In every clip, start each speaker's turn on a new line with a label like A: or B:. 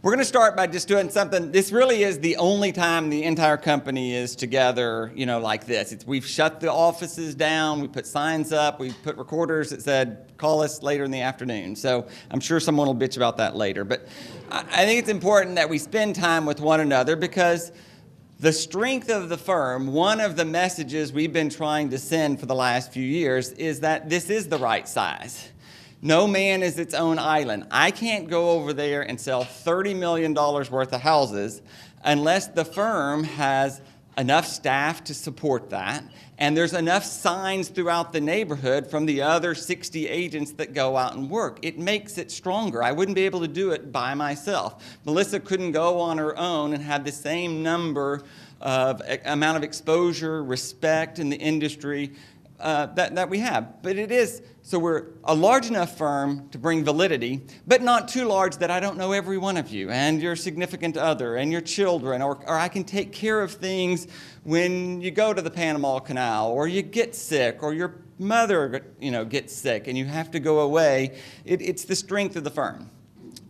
A: We're going to start by just doing something. This really is the only time the entire company is together, like this. We've shut the offices down. We put signs up. We put recorders that said, call us later in the afternoon. So I'm sure someone will bitch about that later. But I think it's important that we spend time with one another because the strength of the firm, one of the messages we've been trying to send for the last few years is that this is the right size. No man is its own island. I can't go over there and sell $30 million worth of houses unless the firm has enough staff to support that, and there's enough signs throughout the neighborhood from the other 60 agents that go out and work. It makes it stronger. I wouldn't be able to do it by myself. Melissa couldn't go on her own and have the same amount of exposure, respect in the industry that we have. But it is, so we're a large enough firm to bring validity, but not too large that I don't know every one of you and your significant other and your children, or I can take care of things when you go to the Panama Canal or you get sick or your mother gets sick and you have to go away. It's the strength of the firm.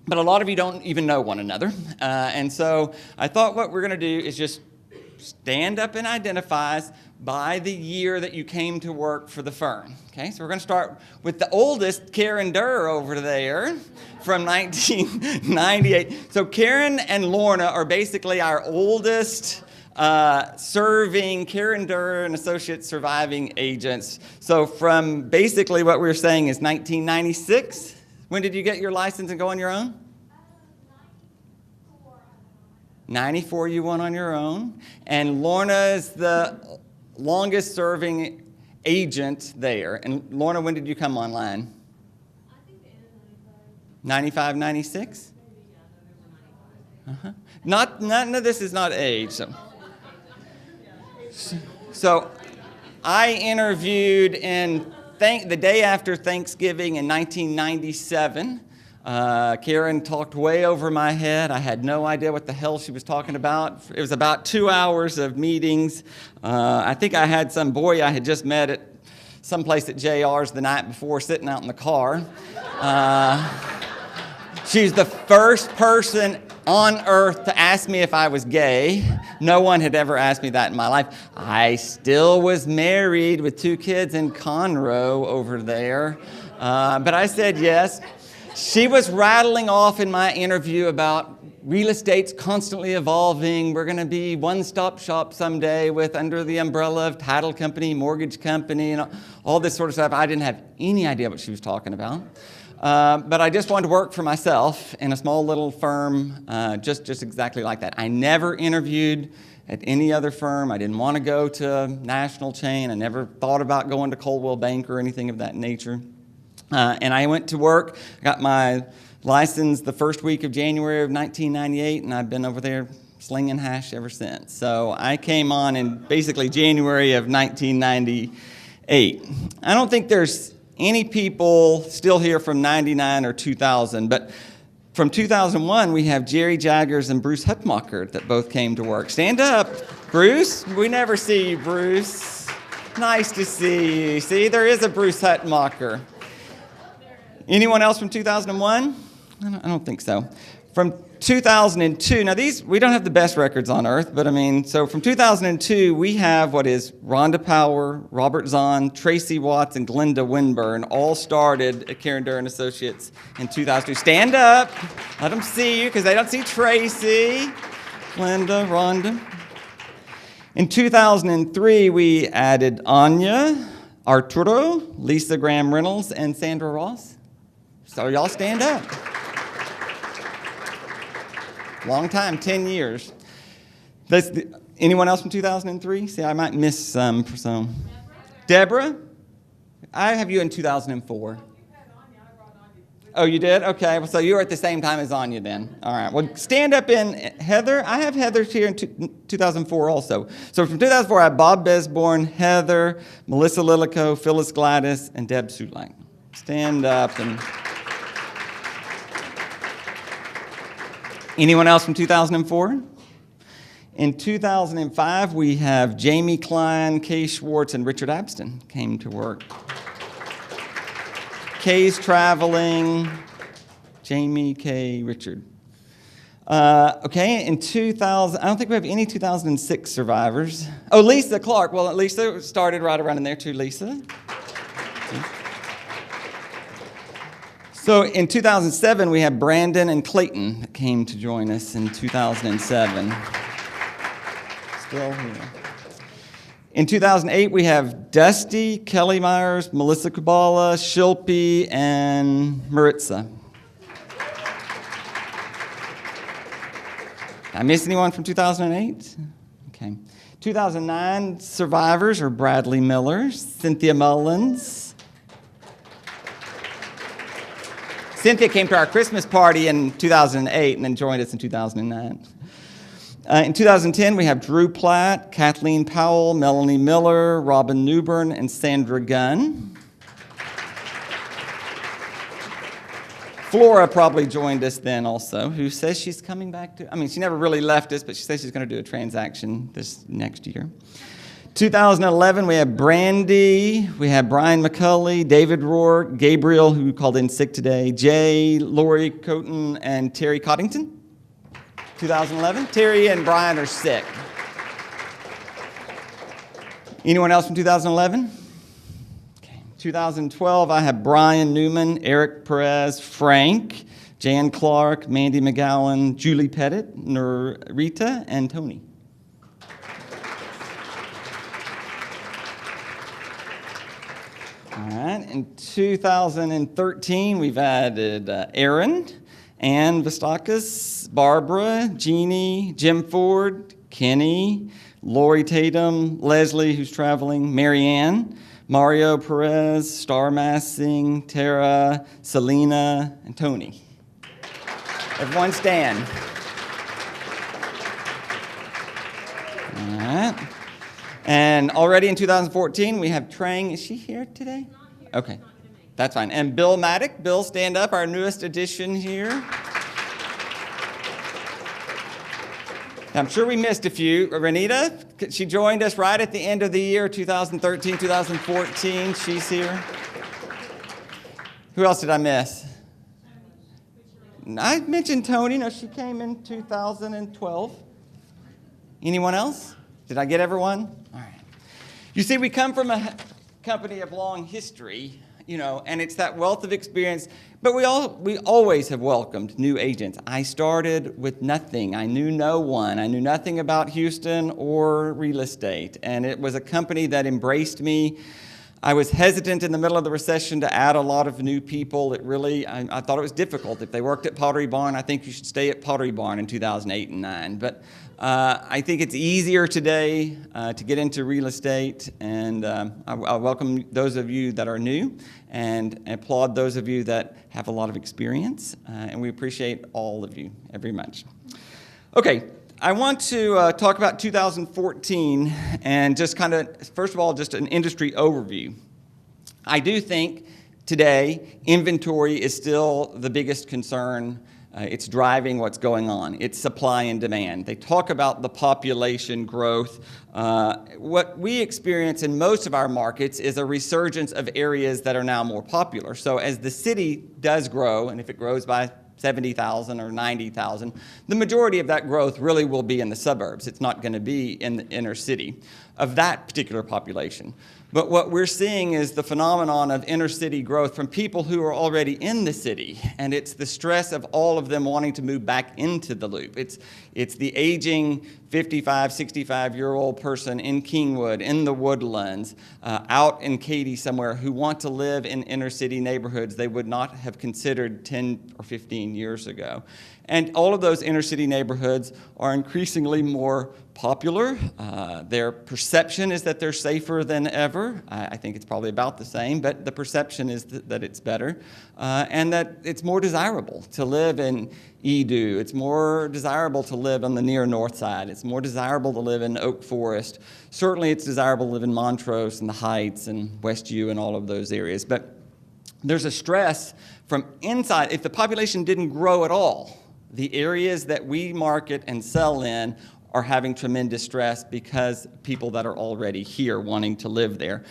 A: But a lot of you don't even know one another. And so I thought what we're going to do is just stand up and identify us by the year that you came to work for the firm. Okay, so we're going to start with the oldest, Karen Durr over there from 1998. So Karen and Lorna are basically our oldest serving Karen Durr and Associates surviving agents. So from basically what we're saying is 1996. When did you get your license and go on your own? 94 you went on your own. And Lorna is the longest serving agent there. And Lorna, when did you come online?
B: I think the end of
A: 95, 96? None of this is not age. So I interviewed the day after Thanksgiving in 1997. Karen talked way over my head. I had no idea what the hell she was talking about. It was about 2 hours of meetings. I think I had some boy I had just met at someplace at JR's the night before sitting out in the car. She's the first person on earth to ask me if I was gay. No one had ever asked me that in my life. I still was married with 2 kids in Conroe over there. But I said yes. She was rattling off in my interview about real estate's constantly evolving. We're going to be one-stop shop someday with under the umbrella of title company, mortgage company, and all this sort of stuff. I didn't have any idea what she was talking about. But I just wanted to work for myself in a small little firm, just exactly like that. I never interviewed at any other firm. I didn't want to go to a national chain. I never thought about going to Coldwell Bank or anything of that nature. And I went to work, got my license the first week of January of 1998, and I've been over there slinging hash ever since. So I came on in basically January of 1998. I don't think there's any people still here from 99 or 2000, but from 2001, we have Jerry Jaggers and Bruce Hutmacher that both came to work. Stand up, Bruce. We never see you, Bruce. Nice to see you. See, there is a Bruce Hutmacher. Anyone else from 2001? I don't think so. From 2002, now we don't have the best records on earth, but so from 2002, we have what is Rhonda Power, Robert Zahn, Tracy Watts, and Glenda Winburn all started at Karen Durr and Associates in 2002. Stand up. Let them see you because they don't see Tracy, Glenda, Rhonda. In 2003, we added Anya, Arturo, Lisa Graham Reynolds, and Sandra Ross. So y'all stand up. Long time, 10 years. Anyone else from 2003? See, I might miss some for some. Deborah? I have you in 2004. Oh, you did? Okay, well, so you were at the same time as Anya then. All right, well, stand up in Heather. I have Heather here in 2004 also. So from 2004, I have Bob Besborn, Heather, Melissa Lilico, Phyllis Gladys, and Deb Sulak. Stand up. And anyone else from 2004? In 2005, we have Jamie Klein, Kay Schwartz, and Richard Abston came to work. Kay's traveling. Jamie, Kay, Richard. Okay, in 2000, I don't think we have any 2006 survivors. Oh, Lisa Clark. Well, Lisa started right around in there too, Lisa. So in 2007, we have Brandon and Clayton that came to join us in 2007. Still here. In 2008, we have Dusty, Kelly Myers, Melissa Kubala, Shilpi, and Maritza. Did I miss anyone from 2008? Okay. 2009 survivors are Bradley Miller, Cynthia Mullins. Cynthia came to our Christmas party in 2008 and then joined us in 2009. In 2010, we have Drew Platt, Kathleen Powell, Melanie Miller, Robin Newbern, and Sandra Gunn. Flora probably joined us then also, who says she's coming back to, she never really left us, but she says she's going to do a transaction this next year. 2011, we have Brandy, we have Brian McCulley, David Rourke, Gabriel, who called in sick today, Jay, Lori Coton, and Terry Coddington. 2011. Terry and Brian are sick. Anyone else from 2011? 2012, I have Brian Newman, Eric Perez, Frank, Jan Clark, Mandy McGowan, Julie Pettit, Rita, and Tony. All right, in 2013, we've added Aaron, Ann Vistakas, Barbara, Jeannie, Jim Ford, Kenny, Lori Tatum, Leslie, who's traveling, Marianne, Mario Perez, Star Massing, Tara, Selena, and Tony. Everyone stand. All right. And already in 2014, we have Trang. Is she here today?
B: Not here.
A: Okay.
B: Not gonna make it.
A: That's fine. And Bill Maddock. Bill, stand up, our newest addition here. I'm sure we missed a few. Renita, she joined us right at the end of the year, 2013, 2014. She's here. Who else did I miss? I mentioned Tony. No, she came in 2012. Anyone else? Did I get everyone? All right. You see, we come from a company of long history, and it's that wealth of experience. But we always have welcomed new agents. I started with nothing. I knew no one. I knew nothing about Houston or real estate. And it was a company that embraced me. I was hesitant in the middle of the recession to add a lot of new people. I thought it was difficult. If they worked at Pottery Barn, I think you should stay at Pottery Barn in 2008 and 2009. But I think it's easier today to get into real estate, and I welcome those of you that are new and applaud those of you that have a lot of experience, and we appreciate all of you very much. Okay, I want to talk about 2014 and just kind of, first of all, just an industry overview. I do think today inventory is still the biggest concern. It's driving what's going on. It's supply and demand. They talk about the population growth. What we experience in most of our markets is a resurgence of areas that are now more popular. So as the city does grow, and if it grows by 70,000 or 90,000, the majority of that growth really will be in the suburbs. It's not going to be in the inner city of that particular population. But what we're seeing is the phenomenon of inner city growth from people who are already in the city, and it's the stress of all of them wanting to move back into the loop. It's the aging 55, 65-year-old person in Kingwood, in the Woodlands, out in Katy somewhere, who want to live in inner city neighborhoods they would not have considered 10 or 15 years ago. And all of those inner city neighborhoods are increasingly more popular. Their perception is that they're safer than ever. I think it's probably about the same, but the perception is that it's better, and that it's more desirable to live in Edu. It's more desirable to live on the near north side. It's more desirable to live in Oak Forest. Certainly it's desirable to live in Montrose and the Heights and Westview and all of those areas. But there's a stress from inside. If the population didn't grow at all, the areas that we market and sell in are having tremendous stress because people that are already here wanting to live there.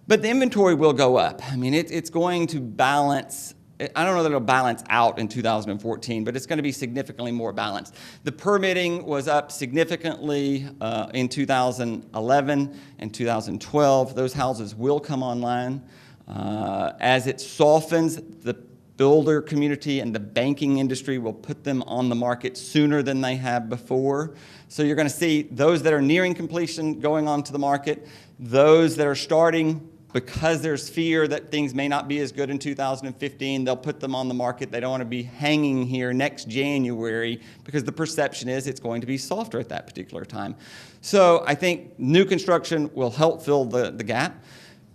A: But the inventory will go up. I mean, it's going to balance I don't know that it'll balance out in 2014, but it's going to be significantly more balanced. The permitting was up significantly in 2011 and 2012. Those houses will come online. As it softens, the builder community and the banking industry will put them on the market sooner than they have before. So you're going to see those that are nearing completion going onto the market, those that are starting because there's fear that things may not be as good in 2015, they'll put them on the market. They don't want to be hanging here next January because the perception is it's going to be softer at that particular time. So I think new construction will help fill the gap.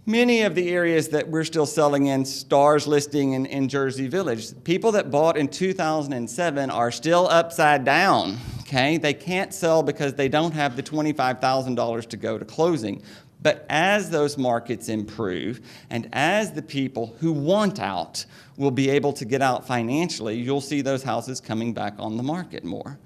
A: Many of the areas that we're still selling in, Stars listing in Jersey Village, people that bought in 2007 are still upside down, okay? They can't sell because they don't have the $25,000 to go to closing. But as those markets improve, and as the people who want out will be able to get out financially, you'll see those houses coming back on the market more.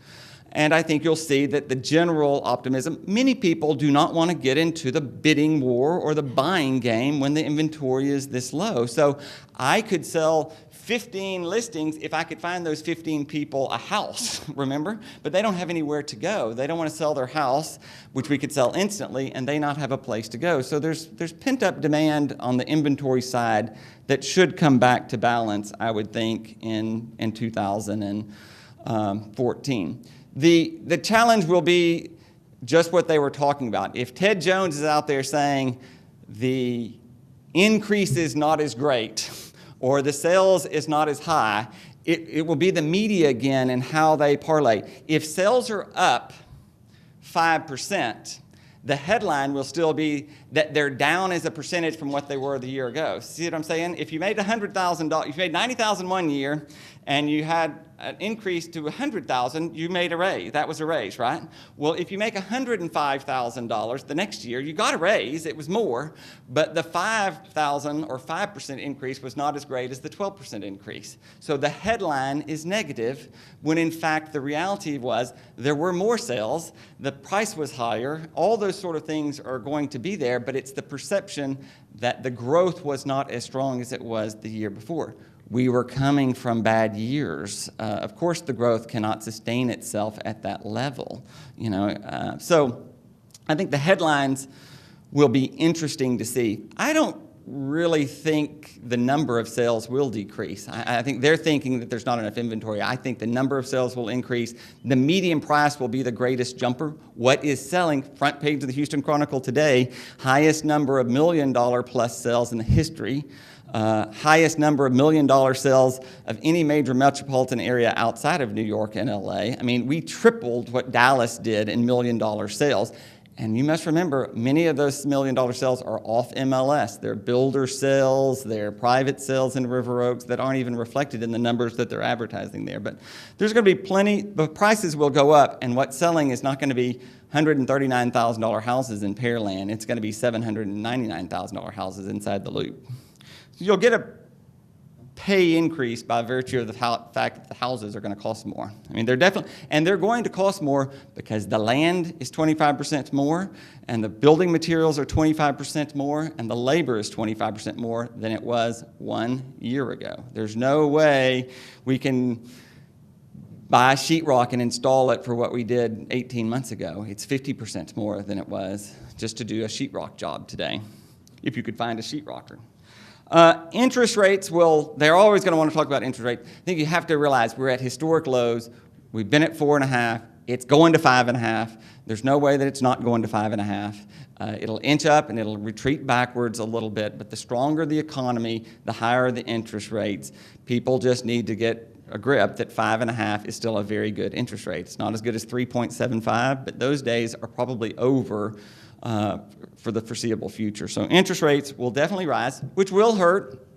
A: And I think you'll see that the general optimism, many people do not want to get into the bidding war or the buying game when the inventory is this low. So I could sell 15 listings if I could find those 15 people a house, remember? But they don't have anywhere to go. They don't want to sell their house, which we could sell instantly, and they not have a place to go. So there's pent-up demand on the inventory side that should come back to balance, I would think, in 2014. The challenge will be just what they were talking about. If Ted Jones is out there saying the increase is not as great, or the sales is not as high, it will be the media again and how they parlay. If sales are up 5%, the headline will still be that they're down as a percentage from what they were the year ago. See what I'm saying? If you made $100,000, if you made $90,000 one year, and you had an increase to $100,000, you made a raise. That was a raise, right? Well, if you make $105,000 the next year, you got a raise. It was more, but the $5,000 or 5% increase was not as great as the 12% increase. So the headline is negative, when in fact the reality was there were more sales, the price was higher, all those sort of things are going to be there, but it's the perception that the growth was not as strong as it was the year before. We were coming from bad years. Of course, the growth cannot sustain itself at that level. So I think the headlines will be interesting to see. I don't really think the number of sales will decrease. I think they're thinking that there's not enough inventory. I think the number of sales will increase. The median price will be the greatest jumper. What is selling? Front page of the Houston Chronicle today, highest number of $1 million plus sales in the history. Highest number of $1 million sales of any major metropolitan area outside of New York and LA. I mean, we tripled what Dallas did in $1 million sales. And you must remember, many of those $1 million sales are off MLS. They're builder sales, they're private sales in River Oaks that aren't even reflected in the numbers that they're advertising there. But there's going to be plenty, the prices will go up, and what's selling is not going to be $139,000 houses in Pearland. It's going to be $799,000 houses inside the Loop. You'll get a pay increase by virtue of the fact that the houses are going to cost more. I mean, they're definitely, and they're going to cost more because the land is 25% more, and the building materials are 25% more, and the labor is 25% more than it was 1 year ago. There's no way we can buy sheetrock and install it for what we did 18 months ago. It's 50% more than it was just to do a sheetrock job today, if you could find a sheetrocker. Interest rates they're always going to want to talk about interest rates. I think you have to realize we're at historic lows. We've been at 4.5. It's going to 5.5. There's no way that it's not going to 5.5. It'll inch up and it'll retreat backwards a little bit, but the stronger the economy, the higher the interest rates. People just need to get a grip that 5.5 is still a very good interest rate. It's not as good as 3.75, but those days are probably over for the foreseeable future. So interest rates will definitely rise, which will hurt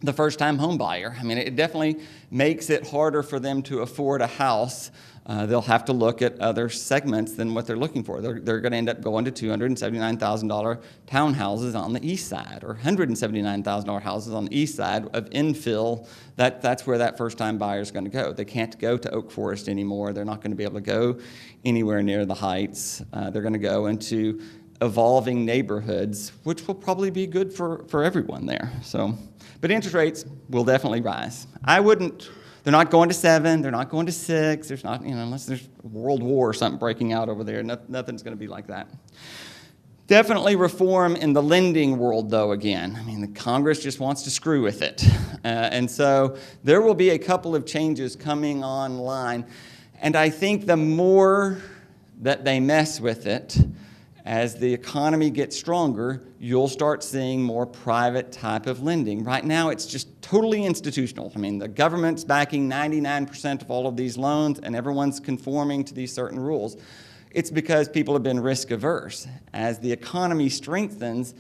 A: the first-time home buyer. I mean, it definitely makes it harder for them to afford a house. They'll have to look at other segments than what they're looking for. They're going to end up going to $279,000 townhouses on the east side, or $179,000 houses on the east side of infill. That's where that first-time buyer is going to go. They can't go to Oak Forest anymore. They're not going to be able to go anywhere near the Heights. They're going to go into evolving neighborhoods, which will probably be good for everyone there. So, but interest rates will definitely rise. They're not going to 7, they're not going to 6, there's not, unless there's a world war or something breaking out over there, nothing's going to be like that. Definitely reform in the lending world, though, again. I mean, the Congress just wants to screw with it. And so there will be a couple of changes coming online. And I think the more that they mess with it, as the economy gets stronger, you'll start seeing more private type of lending. Right now, it's just totally institutional. I mean, the government's backing 99% of all of these loans, and everyone's conforming to these certain rules. It's because people have been risk averse. As the economy strengthens,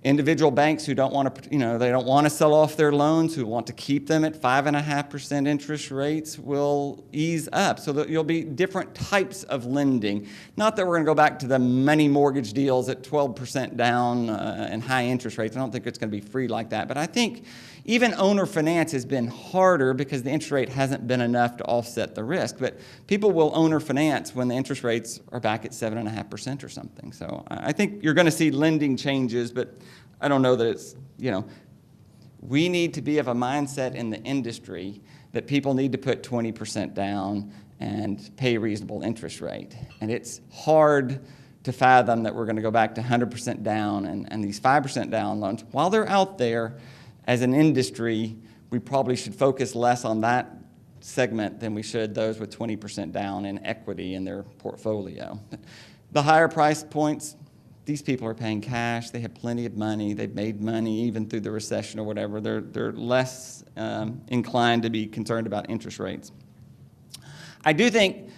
A: individual banks who don't want to, they don't want to sell off their loans, who want to keep them at 5.5% interest rates, will ease up. So that you'll be different types of lending. Not that we're going to go back to the money mortgage deals at 12% down and high interest rates. I don't think it's going to be free like that. But I think even owner finance has been harder because the interest rate hasn't been enough to offset the risk. But people will owner finance when the interest rates are back at 7.5% or something. So I think you're going to see lending changes, but I don't know that it's, we need to be of a mindset in the industry that people need to put 20% down and pay a reasonable interest rate. And it's hard to fathom that we're going to go back to 100% down and these 5% down loans. While they're out there, as an industry, we probably should focus less on that segment than we should those with 20% down in equity in their portfolio. The higher price points, these people are paying cash. They have plenty of money. They've made money even through the recession or whatever. They're less inclined to be concerned about interest rates. I do think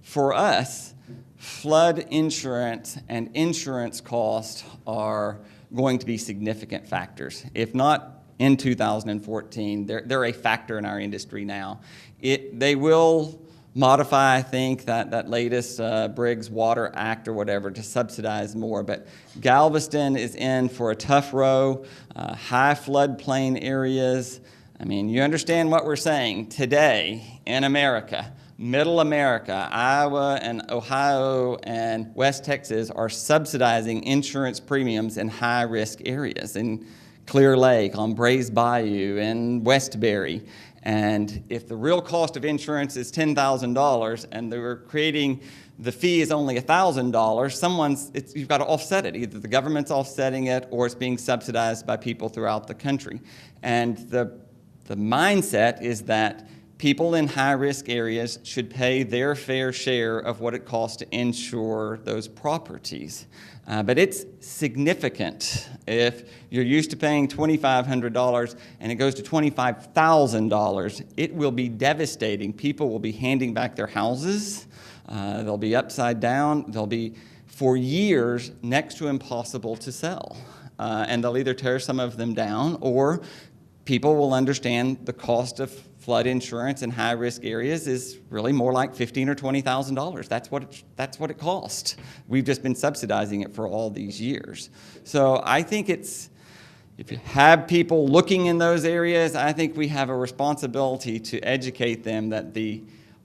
A: for us, flood insurance and insurance costs are going to be significant factors. If not in 2014, they're a factor in our industry now. They will modify, I think, that latest Briggs Water Act or whatever to subsidize more. But Galveston is in for a tough row, high floodplain areas. I mean, you understand what we're saying today in America. Middle America, Iowa and Ohio and West Texas are subsidizing insurance premiums in high-risk areas in Clear Lake, on Brays Bayou, in Westbury. And if the real cost of insurance is $10,000 and they're creating the fee is only $1,000, you've got to offset it. Either the government's offsetting it or it's being subsidized by people throughout the country. And the mindset is that people in high-risk areas should pay their fair share of what it costs to insure those properties. But it's significant. If you're used to paying $2,500 and it goes to $25,000, it will be devastating. People will be handing back their houses. They'll be upside down. They'll be, for years, next to impossible to sell. And they'll either tear some of them down or people will understand the cost of flood insurance in high-risk areas is really more like $15,000 or $20,000. That's what it costs. We've just been subsidizing it for all these years. So I think if you have people looking in those areas, I think we have a responsibility to educate them that the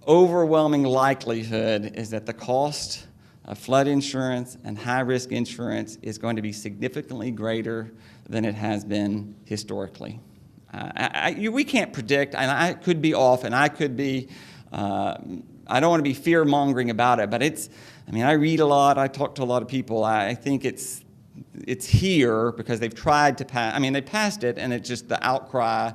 A: overwhelming likelihood is that the cost of flood insurance and high-risk insurance is going to be significantly greater than it has been historically. We can't predict, and I could be off, and I could be, I don't want to be fear-mongering about it, but I read a lot, I talk to a lot of people. I think it's here because they've tried to pass, they passed it, and it's just the outcry,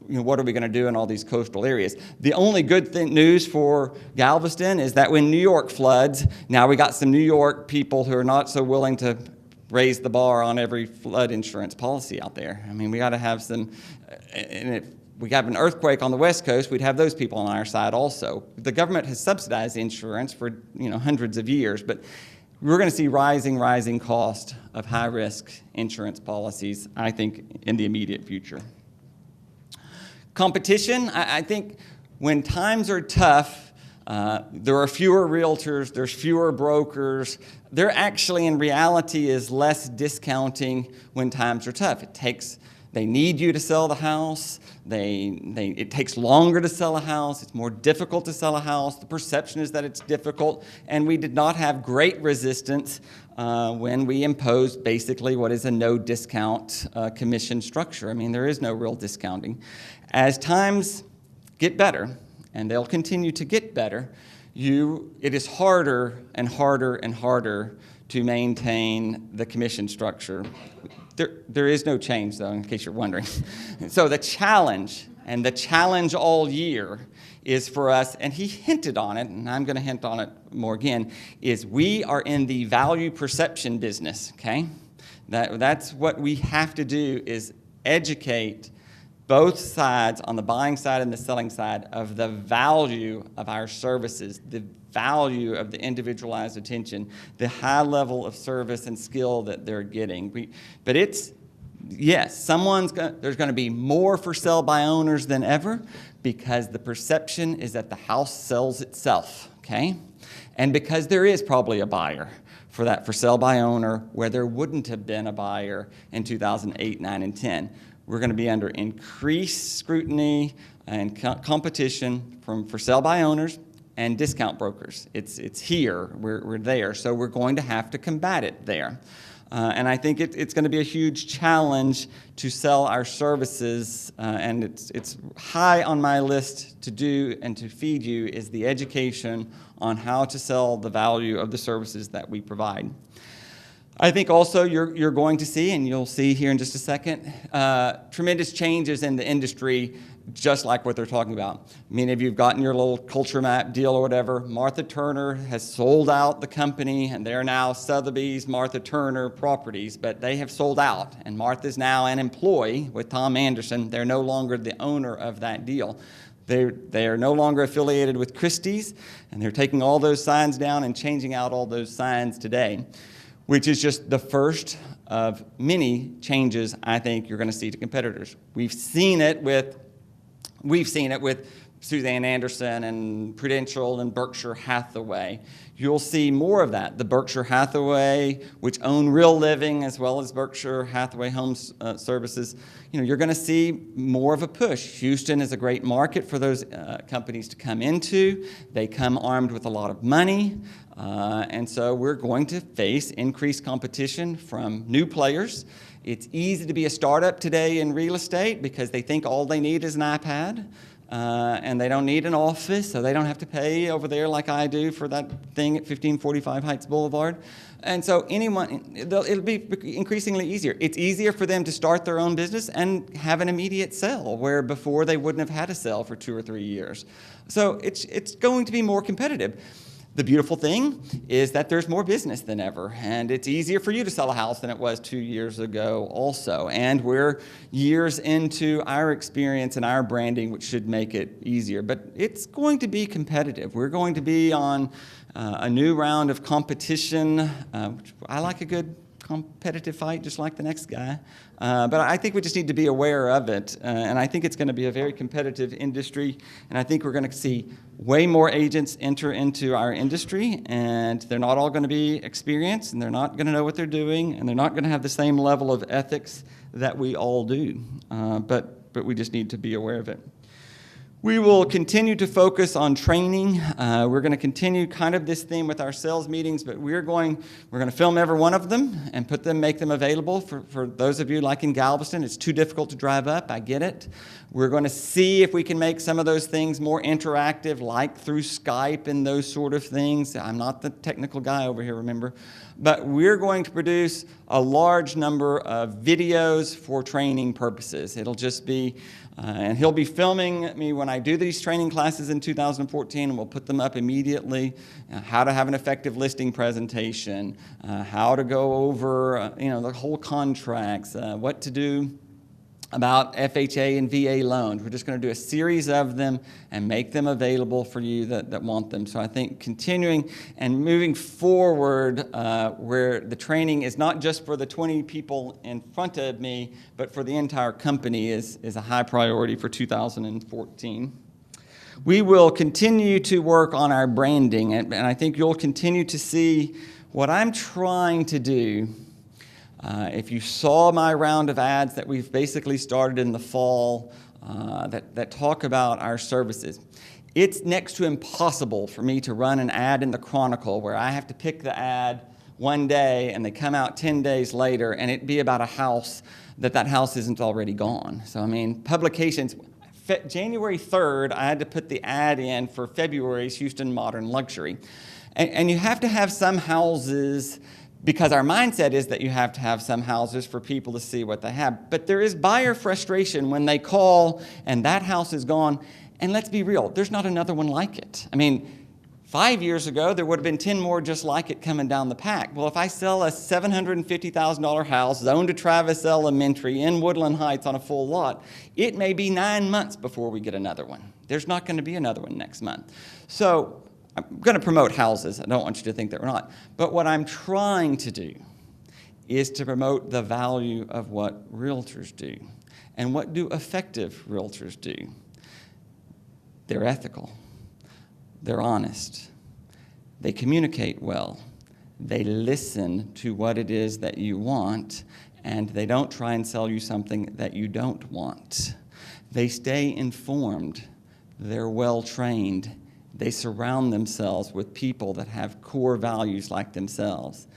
A: what are we going to do in all these coastal areas? The only good news for Galveston is that when New York floods, now we got some New York people who are not so willing to raise the bar on every flood insurance policy out there. We got to have some, and if we have an earthquake on the West Coast, we'd have those people on our side also. The government has subsidized insurance for hundreds of years, but we're going to see rising cost of high-risk insurance policies, I think, in the immediate future. Competition, I think when times are tough, there are fewer realtors, there's fewer brokers. There actually, in reality, is less discounting when times are tough. It takes They need you to sell the house. It takes longer to sell a house. It's more difficult to sell a house. The perception is that it's difficult. And we did not have great resistance when we imposed basically what is a no discount commission structure. I mean, there is no real discounting. As times get better, and they'll continue to get better, it is harder and harder and harder to maintain the commission structure. There is no change, though, in case you're wondering. So the challenge all year is for us, and he hinted on it, and I'm going to hint on it more again, is we are in the value perception business, okay? That's what we have to do, is educate both sides, on the buying side and the selling side, of the value of our services, the value of the individualized attention, the high level of service and skill that they're getting. But yes, there's going to be more for sale by owners than ever, because the perception is that the house sells itself, okay? And because there is probably a buyer for that for sale by owner where there wouldn't have been a buyer in 2008, 9, and 10. We're going to be under increased scrutiny and competition from for sale by owners and discount brokers. It's here. We're there. So we're going to have to combat it there. And I think it's going to be a huge challenge to sell our services, and it's high on my list to do and to feed you is the education on how to sell the value of the services that we provide. I think also you're going to see, and you'll see here in just a second, tremendous changes in the industry, just like what they're talking about. Many of you have gotten your little culture map deal or whatever. Martha Turner has sold out the company, and they're now Sotheby's Martha Turner Properties, but they have sold out, and Martha's now an employee with Tom Anderson. They're no longer the owner of that deal. They are no longer affiliated with Christie's, and they're taking all those signs down and changing out all those signs today, which is just the first of many changes I think you're going to see to competitors. We've seen it with Suzanne Anderson and Prudential and Berkshire Hathaway. You'll see more of that. The Berkshire Hathaway, which own Real Living as well as Berkshire Hathaway Home Services, you're going to see more of a push. Houston is a great market for those companies to come into. They come armed with a lot of money. And so we're going to face increased competition from new players. It's easy to be a startup today in real estate because they think all they need is an iPad. And they don't need an office, so they don't have to pay over there like I do for that thing at 1545 Heights Boulevard. And so it'll be increasingly easier. It's easier for them to start their own business and have an immediate sell, where before they wouldn't have had a sell for 2 or 3 years. So it's going to be more competitive. The beautiful thing is that there's more business than ever, and it's easier for you to sell a house than it was 2 years ago also. And we're years into our experience and our branding, which should make it easier. But it's going to be competitive. We're going to be on a new round of competition. I like a good competitive fight, just like the next guy. But I think we just need to be aware of it. And I think it's going to be a very competitive industry. And I think we're going to see way more agents enter into our industry. And they're not all going to be experienced, and they're not going to know what they're doing, and they're not going to have the same level of ethics that we all do. But we just need to be aware of it. We will continue to focus on training. We're going to continue kind of this theme with our sales meetings, but we're going to film every one of them and make them available for those of you like in Galveston. It's too difficult to drive up. I get it. We're going to see if we can make some of those things more interactive, like through Skype and those sort of things. I'm not the technical guy over here, remember. But we're going to produce a large number of videos for training purposes. It'll just be, and he'll be filming me when I do these training classes in 2014, and we'll put them up immediately. How to have an effective listing presentation, how to go over, the whole contracts, what to do about FHA and VA loans. We're just going to do a series of them and make them available for you that want them. So I think continuing and moving forward where the training is not just for the 20 people in front of me, but for the entire company is a high priority for 2014. We will continue to work on our branding, and I think you'll continue to see what I'm trying to do If you saw my round of ads that we've basically started in the fall that talk about our services, it's next to impossible for me to run an ad in the Chronicle where I have to pick the ad one day and they come out 10 days later and it be about a house that house isn't already gone. So, I mean, publications, January 3rd, I had to put the ad in for February's Houston Modern Luxury. And you have to have some houses, because our mindset is that you have to have some houses for people to see what they have. But there is buyer frustration when they call and that house is gone. And let's be real, there's not another one like it. I mean, 5 years ago, there would have been 10 more just like it coming down the pack. Well, if I sell a $750,000 house zoned to Travis Elementary in Woodland Heights on a full lot, it may be 9 months before we get another one. There's not going to be another one next month. So I'm going to promote houses. I don't want you to think that we're not. But what I'm trying to do is to promote the value of what realtors do. And what do effective realtors do? They're ethical. They're honest. They communicate well. They listen to what it is that you want, and they don't try and sell you something that you don't want. They stay informed. They're well-trained. They surround themselves with people that have core values like themselves.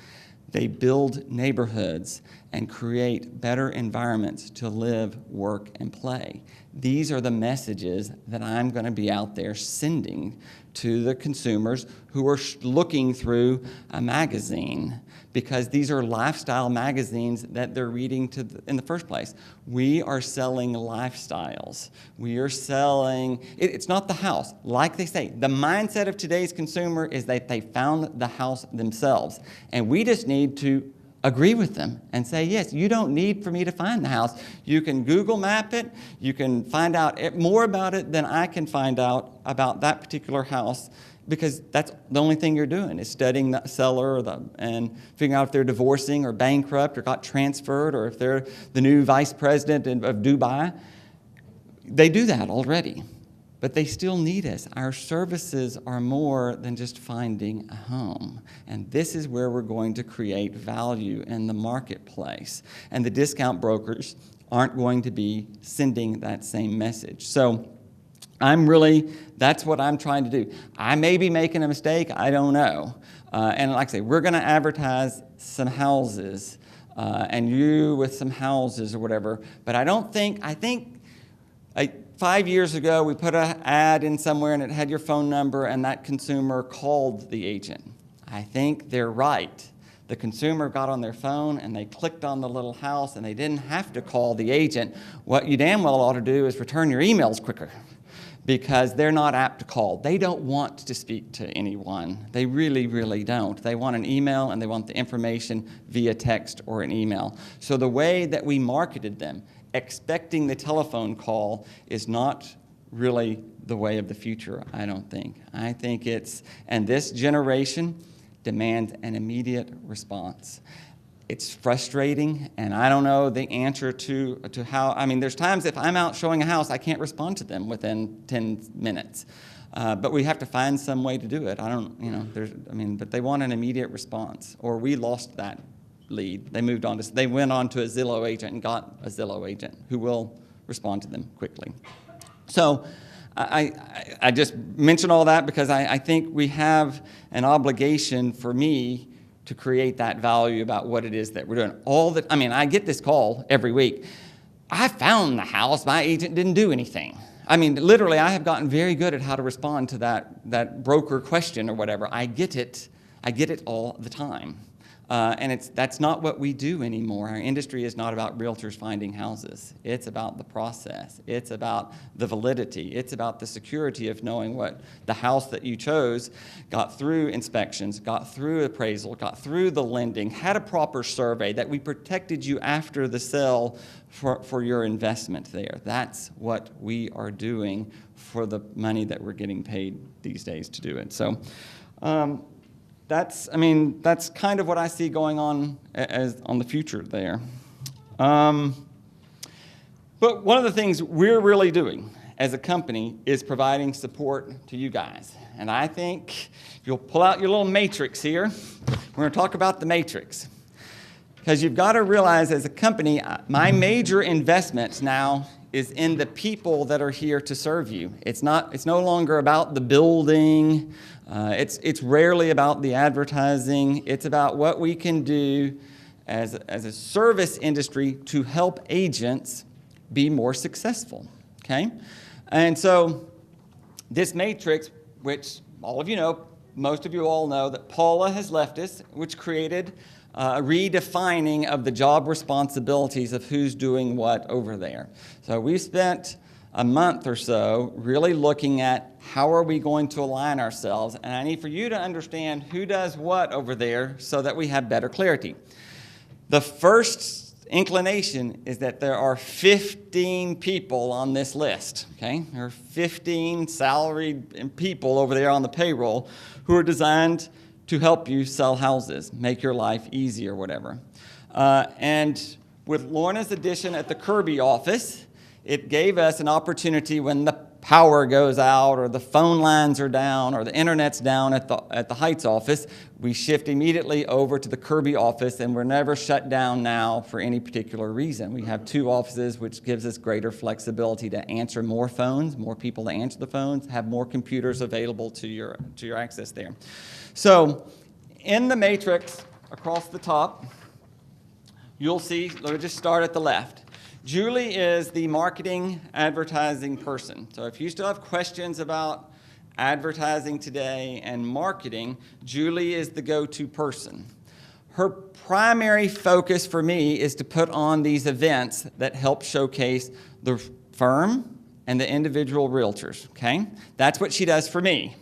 A: They build neighborhoods and create better environments to live, work, and play. These are the messages that I'm going to be out there sending to the consumers who are looking through a magazine, because these are lifestyle magazines that they're reading in the first place. We are selling lifestyles. We are selling, it's not the house. Like they say, the mindset of today's consumer is that they found the house themselves. And we just need to agree with them and say, yes, you don't need for me to find the house. You can Google map it. You can find out more about it than I can find out about that particular house, because that's the only thing you're doing is studying the seller and figuring out if they're divorcing or bankrupt or got transferred or if they're the new vice president of Dubai. They do that already, but they still need us. Our services are more than just finding a home. And this is where we're going to create value in the marketplace. And the discount brokers aren't going to be sending that same message. So that's what I'm trying to do. I may be making a mistake, I don't know. And like I say, we're gonna advertise some houses and you with some houses or whatever, but I think 5 years ago, we put an ad in somewhere and it had your phone number and that consumer called the agent. I think they're right. The consumer got on their phone and they clicked on the little house and they didn't have to call the agent. What you damn well ought to do is return your emails quicker, because they're not apt to call. They don't want to speak to anyone. They really, really don't. They want an email and they want the information via text or an email. So the way that we marketed them, expecting the telephone call, is not really the way of the future, I don't think. I think and this generation demands an immediate response. It's frustrating, and I don't know the answer to how. I mean, there's times if I'm out showing a house, I can't respond to them within 10 minutes. But we have to find some way to do it. But they want an immediate response, or we lost that lead. They went on to a Zillow agent and got a Zillow agent who will respond to them quickly. So I just mention all that because I think we have an obligation for me to create that value about what it is that we're doing. I get this call every week. I found the house, my agent didn't do anything. I mean, literally, I have gotten very good at how to respond to that broker question or whatever. I get it all the time. And that's not what we do anymore. Our industry is not about realtors finding houses. It's about the process. It's about the validity. It's about the security of knowing what the house that you chose got through inspections, got through appraisal, got through the lending, had a proper survey, that we protected you after the sale for your investment there. That's what we are doing for the money that we're getting paid these days to do it. So, that's kind of what I see going on on the future there. But one of the things we're really doing as a company is providing support to you guys. And I think if you'll pull out your little matrix here, we're going to talk about the matrix. Because you've got to realize as a company, my major investment now is in the people that are here to serve you. It's no longer about the building. It's rarely about the advertising. It's about what we can do as a service industry to help agents be more successful, okay? And so this matrix, which all of you know, most of you all know that Paula has left us, which created a redefining of the job responsibilities of who's doing what over there. So we spent a month or so really looking at how are we going to align ourselves, and I need for you to understand who does what over there so that we have better clarity. The first inclination is that there are 15 people on this list, okay? There are 15 salaried people over there on the payroll who are designed to help you sell houses, make your life easy or whatever. And with Lorna's addition at the Kirby office, it gave us an opportunity when the power goes out or the phone lines are down or the internet's down at the Heights office, we shift immediately over to the Kirby office, and we're never shut down now for any particular reason. We have 2 offices, which gives us greater flexibility to answer more phones, more people to answer the phones, have more computers available to your access there. So in the matrix across the top, you'll see, let me just start at the left. Julie is the marketing advertising person. So if you still have questions about advertising today and marketing, Julie is the go-to person. Her primary focus for me is to put on these events that help showcase the firm and the individual realtors, okay? That's what she does for me.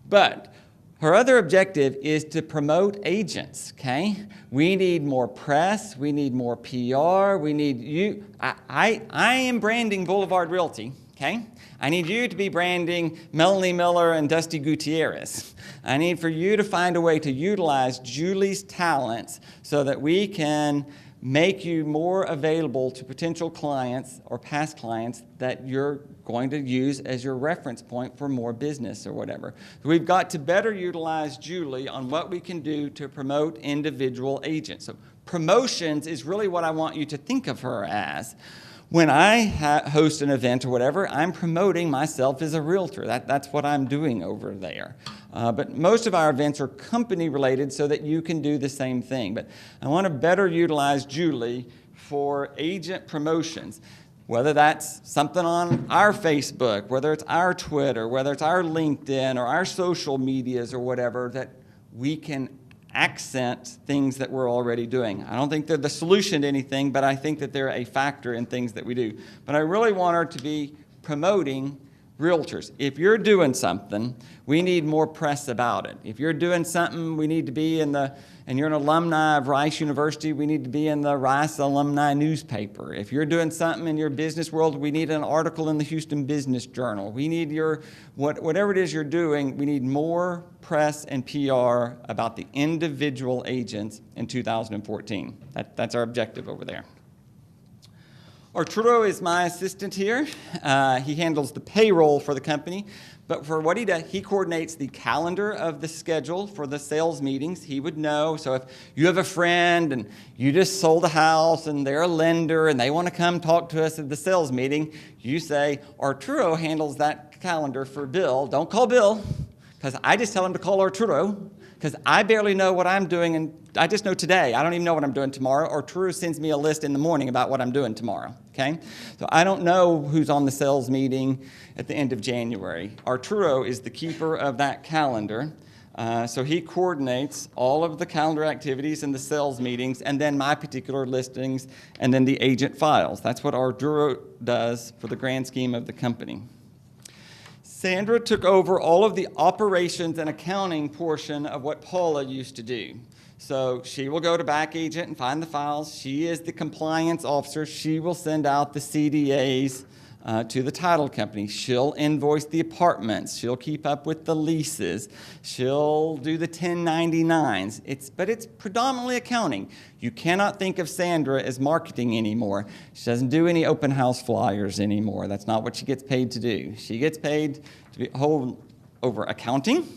A: But her other objective is to promote agents, okay? We need more press, we need more PR, we need you. I am branding Boulevard Realty, okay? I need you to be branding Melanie Miller and Dusty Gutierrez. I need for you to find a way to utilize Julie's talents so that we can make you more available to potential clients or past clients that you're going to use as your reference point for more business or whatever. So we've got to better utilize Julie on what we can do to promote individual agents. So promotions is really what I want you to think of her as. When I host an event or whatever, I'm promoting myself as a realtor. That's what I'm doing over there. But most of our events are company related so that you can do the same thing. But I want to better utilize Julie for agent promotions, whether that's something on our Facebook, whether it's our Twitter, whether it's our LinkedIn or our social medias or whatever, that we can accent things that we're already doing. I don't think they're the solution to anything, but I think that they're a factor in things that we do. But I really want her to be promoting realtors. If you're doing something, we need more press about it. If you're doing something, we need to be and you're an alumni of Rice University, we need to be in the Rice Alumni newspaper. If you're doing something in your business world, we need an article in the Houston Business Journal. We need whatever it is you're doing, we need more press and PR about the individual agents in 2014. That's our objective over there. Arturo is my assistant here. He handles the payroll for the company. But for what he does, he coordinates the calendar of the schedule for the sales meetings. He would know. So if you have a friend and you just sold a house and they're a lender and they want to come talk to us at the sales meeting, you say, Arturo handles that calendar for Bill. Don't call Bill, because I just tell him to call Arturo, because I barely know what I'm doing, and I just know today. I don't even know what I'm doing tomorrow. Arturo sends me a list in the morning about what I'm doing tomorrow, okay? So I don't know who's on the sales meeting at the end of January. Arturo is the keeper of that calendar, so he coordinates all of the calendar activities and the sales meetings, and then my particular listings, and then the agent files. That's what Arturo does for the grand scheme of the company. Sandra took over all of the operations and accounting portion of what Paula used to do. So she will go to Back Agent and find the files. She is the compliance officer. She will send out the CDAs to the title company. She'll invoice the apartments. She'll keep up with the leases. She'll do the 1099s. But it's predominantly accounting. You cannot think of Sandra as marketing anymore. She doesn't do any open house flyers anymore. That's not what she gets paid to do. She gets paid to hold over accounting,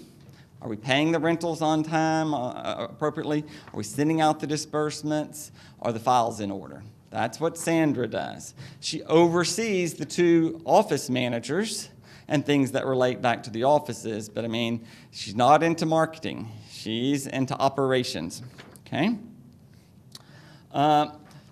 A: Are we paying the rentals on time appropriately? Are we sending out the disbursements? Are the files in order? That's what Sandra does. She oversees the 2 office managers and things that relate back to the offices, but I mean, she's not into marketing. She's into operations, okay?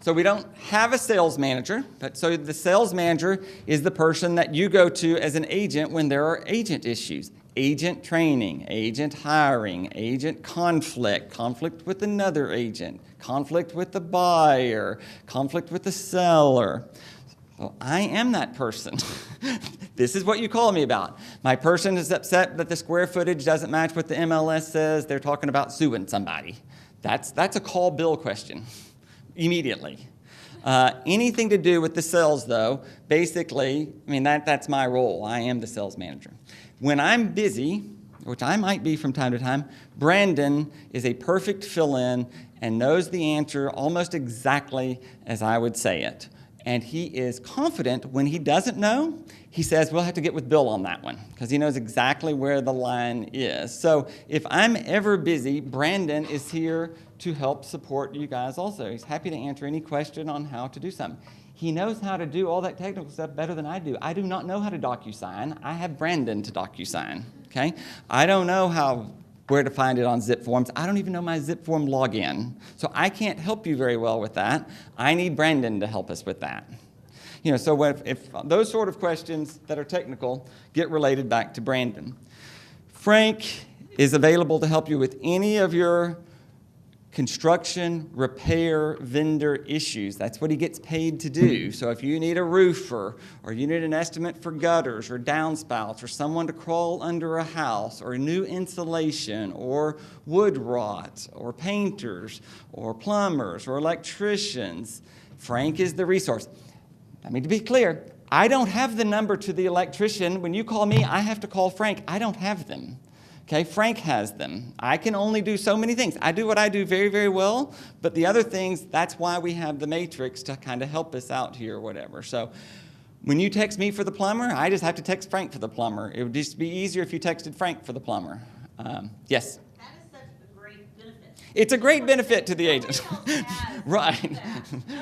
A: So we don't have a sales manager, but so the sales manager is the person that you go to as an agent when there are agent issues. Agent training, agent hiring, agent conflict, conflict with another agent, conflict with the buyer, conflict with the seller. Well, I am that person. This is what you call me about. My person is upset that the square footage doesn't match what the MLS says. They're talking about suing somebody. That's a call bill question immediately. Anything to do with the sales, though, basically, I mean, that's my role. I am the sales manager. When I'm busy, which I might be from time to time, Brandon is a perfect fill-in and knows the answer almost exactly as I would say it. And he is confident when he doesn't know, he says, we'll have to get with Bill on that one, because he knows exactly where the line is. So if I'm ever busy, Brandon is here to help support you guys also. He's happy to answer any question on how to do something. He knows how to do all that technical stuff better than I do. I do not know how to DocuSign. I have Brandon to DocuSign, okay? I don't know where to find it on ZipForms. I don't even know my ZipForm login. So I can't help you very well with that. I need Brandon to help us with that. You know, so if those sort of questions that are technical get related back to Brandon. Frank is available to help you with any of your construction, repair, vendor issues. That's what he gets paid to do. So if you need a roofer, or you need an estimate for gutters or downspouts, or someone to crawl under a house, or new insulation, or wood rot, or painters, or plumbers, or electricians, Frank is the resource. I mean, to be clear, I don't have the number to the electrician. When you call me, I have to call Frank. I don't have them. Okay, Frank has them. I can only do so many things. I do what I do very, very well, but the other things, that's why we have the matrix to kind of help us out here or whatever. So when you text me for the plumber, I just have to text Frank for the plumber. It would just be easier if you texted Frank for the plumber. Yes?
C: That is such a great benefit.
A: It's a great benefit to the agent. Right.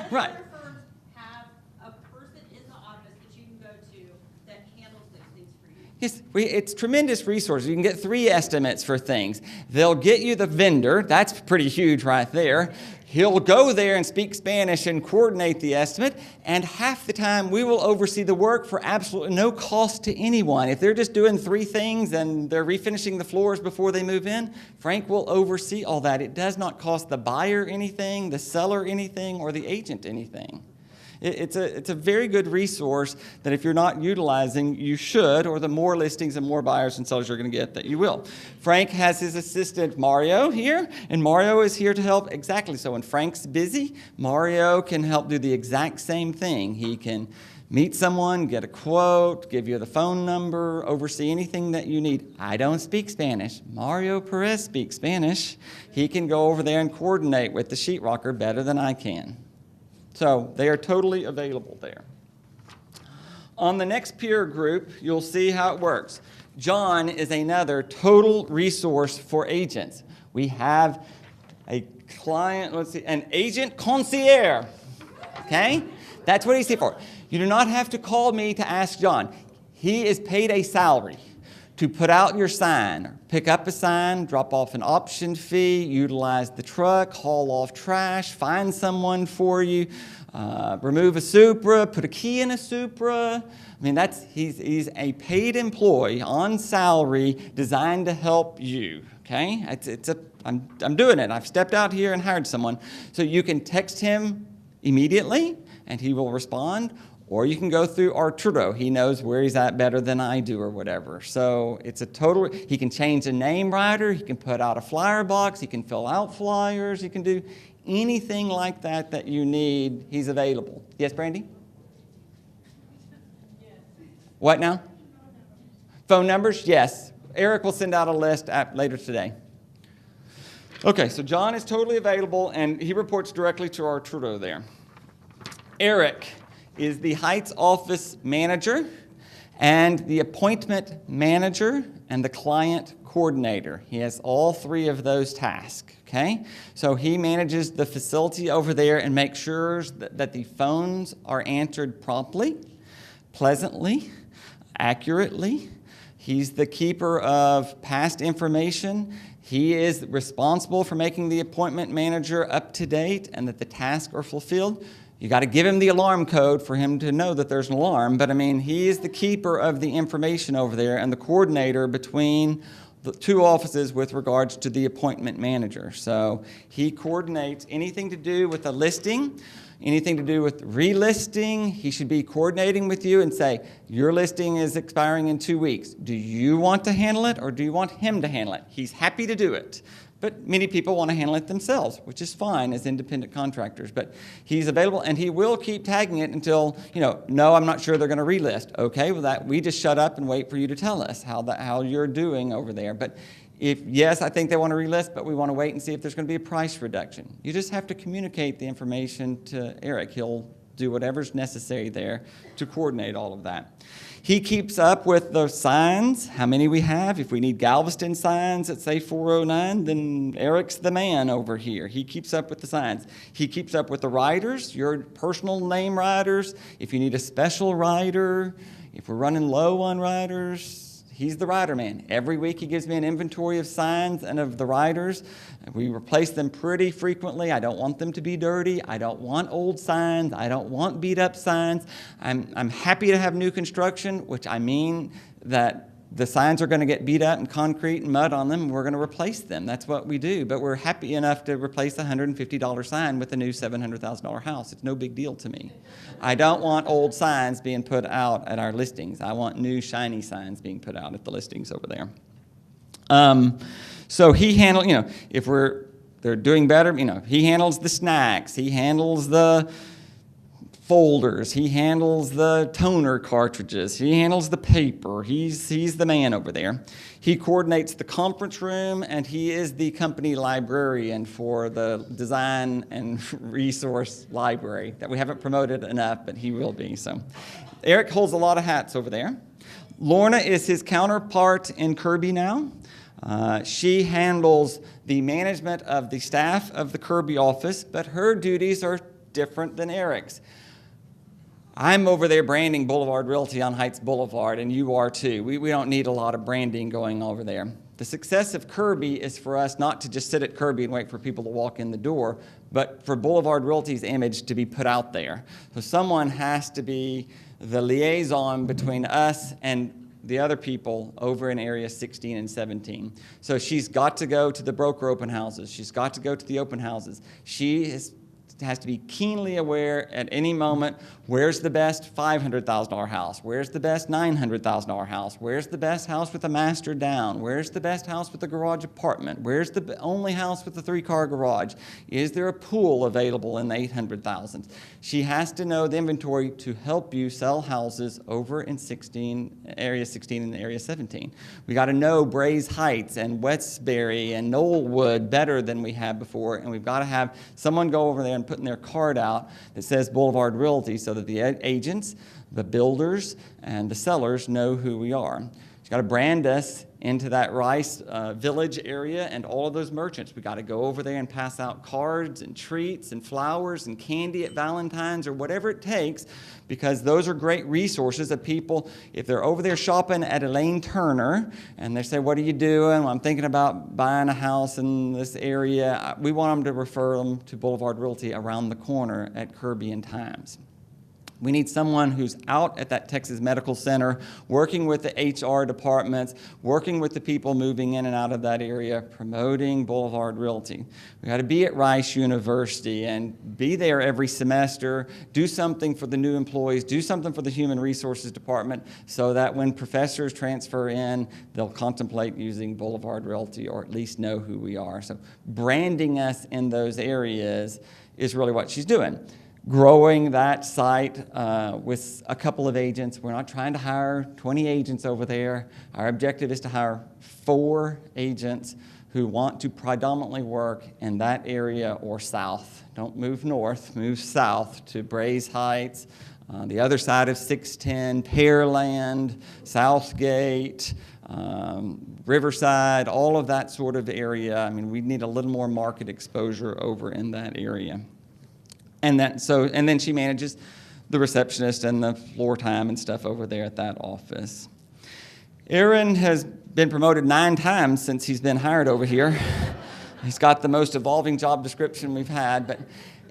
A: Right.
C: Other firms have a person in the office that you can go to that handles those things for you.
A: Yes, it's tremendous resources. You can get 3 estimates for things. They'll get you the vendor. That's pretty huge right there. He'll go there and speak Spanish and coordinate the estimate, and half the time we will oversee the work for absolutely no cost to anyone. If they're just doing 3 things and they're refinishing the floors before they move in, Frank will oversee all that. It does not cost the buyer anything, the seller anything, or the agent anything. It's a very good resource that if you're not utilizing, you should, or the more listings and more buyers and sellers you're going to get, that you will. Frank has his assistant Mario here, and Mario is here to help exactly. So when Frank's busy, Mario can help do the exact same thing. He can meet someone, get a quote, give you the phone number, oversee anything that you need. I don't speak Spanish. Mario Perez speaks Spanish. He can go over there and coordinate with the sheetrocker better than I can. So they are totally available there. On the next peer group, you'll see how it works. John is another total resource for agents. We have a client, an agent concierge, okay? That's what he's here for. You do not have to call me to ask John. He is paid a salary to put out your sign, pick up a sign, drop off an option fee, utilize the truck, haul off trash, find someone for you, remove a Supra, put a key in a Supra. I mean, he's a paid employee on salary designed to help you, okay? I'm doing it. I've stepped out here and hired someone. So you can text him immediately and he will respond, or you can go through Arturo. He knows where he's at better than I do or whatever. So it's a total, he can change the name writer, he can put out a flyer box, he can fill out flyers, he can do anything like that that you need, he's available. Yes, Brandy?
B: Yes.
A: What now? Phone numbers? Yes. Eric will send out a list later today. Okay, so John is totally available and he reports directly to Arturo there. Eric is the Heights office manager and the appointment manager and the client coordinator. He has all three of those tasks, okay? So he manages the facility over there and makes sure that the phones are answered promptly, pleasantly, accurately. He's the keeper of past information. He is responsible for making the appointment manager up to date and that the tasks are fulfilled. You got to give him the alarm code for him to know that there's an alarm, but I mean, he is the keeper of the information over there and the coordinator between the two offices with regards to the appointment manager. So he coordinates anything to do with the listing, anything to do with relisting. He should be coordinating with you and say, your listing is expiring in 2 weeks. Do you want to handle it or do you want him to handle it? He's happy to do it. But many people want to handle it themselves, which is fine as independent contractors. But he's available, and he will keep tagging it until, no, I'm not sure they're going to relist. Okay, well, that we just shut up and wait for you to tell us how you're doing over there. But yes, I think they want to relist, but we want to wait and see if there's going to be a price reduction. You just have to communicate the information to Eric. He'll do whatever's necessary there to coordinate all of that. He keeps up with the signs, how many we have. If we need Galveston signs at, say, 409, then Eric's the man over here. He keeps up with the signs. He keeps up with the riders, your personal name riders. If you need a special rider, if we're running low on riders, he's the rider man. Every week he gives me an inventory of signs and of the riders. We replace them pretty frequently. I don't want them to be dirty. I don't want old signs. I don't want beat up signs. I'm happy to have new construction, which I mean that the signs are going to get beat up and concrete and mud on them, and we're going to replace them. That's what we do. But we're happy enough to replace a $150 sign with a new $700,000 house. It's no big deal to me. I don't want old signs being put out at our listings. I want new, shiny signs being put out at the listings over there. So he handles, if they're doing better, he handles the snacks. He handles the folders. He handles the toner cartridges. He handles the paper. He's the man over there. He coordinates the conference room, and he is the company librarian for the design and resource library that we haven't promoted enough, but he will be. So Eric holds a lot of hats over there. Lorna is his counterpart in Kirby now. She handles the management of the staff of the Kirby office, but her duties are different than Eric's. I'm over there branding Boulevard Realty on Heights Boulevard, and you are too. We don't need a lot of branding going over there. The success of Kirby is for us not to just sit at Kirby and wait for people to walk in the door, but for Boulevard Realty's image to be put out there. So someone has to be the liaison between us and the other people over in area 16 and 17. So she's got to go to the broker open houses. She's got to go to the open houses. She has to be keenly aware at any moment, where's the best $500,000 house? Where's the best $900,000 house? Where's the best house with a master down? Where's the best house with a garage apartment? Where's the only house with a 3-car garage? Is there a pool available in the 800,000s? She has to know the inventory to help you sell houses over in area 16 and area 17. We got to know Brays Heights and Westbury and Knollwood better than we have before, and we've got to have someone go over there and putting their card out that says Boulevard Realty so that the agents, the builders, and the sellers know who we are. She's got to brand us into that Rice Village area and all of those merchants. We got to go over there and pass out cards and treats and flowers and candy at Valentine's or whatever it takes, because those are great resources that people, if they're over there shopping at Elaine Turner and they say, what are you doing? Well, I'm thinking about buying a house in this area. We want them to refer them to Boulevard Realty around the corner at Kirby and Times. We need someone who's out at that Texas Medical Center, working with the HR departments, working with the people moving in and out of that area, promoting Boulevard Realty. We got to be at Rice University and be there every semester, do something for the new employees, do something for the Human Resources Department so that when professors transfer in, they'll contemplate using Boulevard Realty or at least know who we are. So branding us in those areas is really what she's doing. Growing that site with a couple of agents. We're not trying to hire 20 agents over there. Our objective is to hire 4 agents who want to predominantly work in that area or south. Don't move north, move south to Brays Heights, the other side of 610, Pearland, Southgate, Riverside, all of that sort of area. I mean, we need a little more market exposure over in that area. And then she manages the receptionist and the floor time and stuff over there at that office. Aaron has been promoted 9 times since he's been hired over here. He's got the most evolving job description we've had. But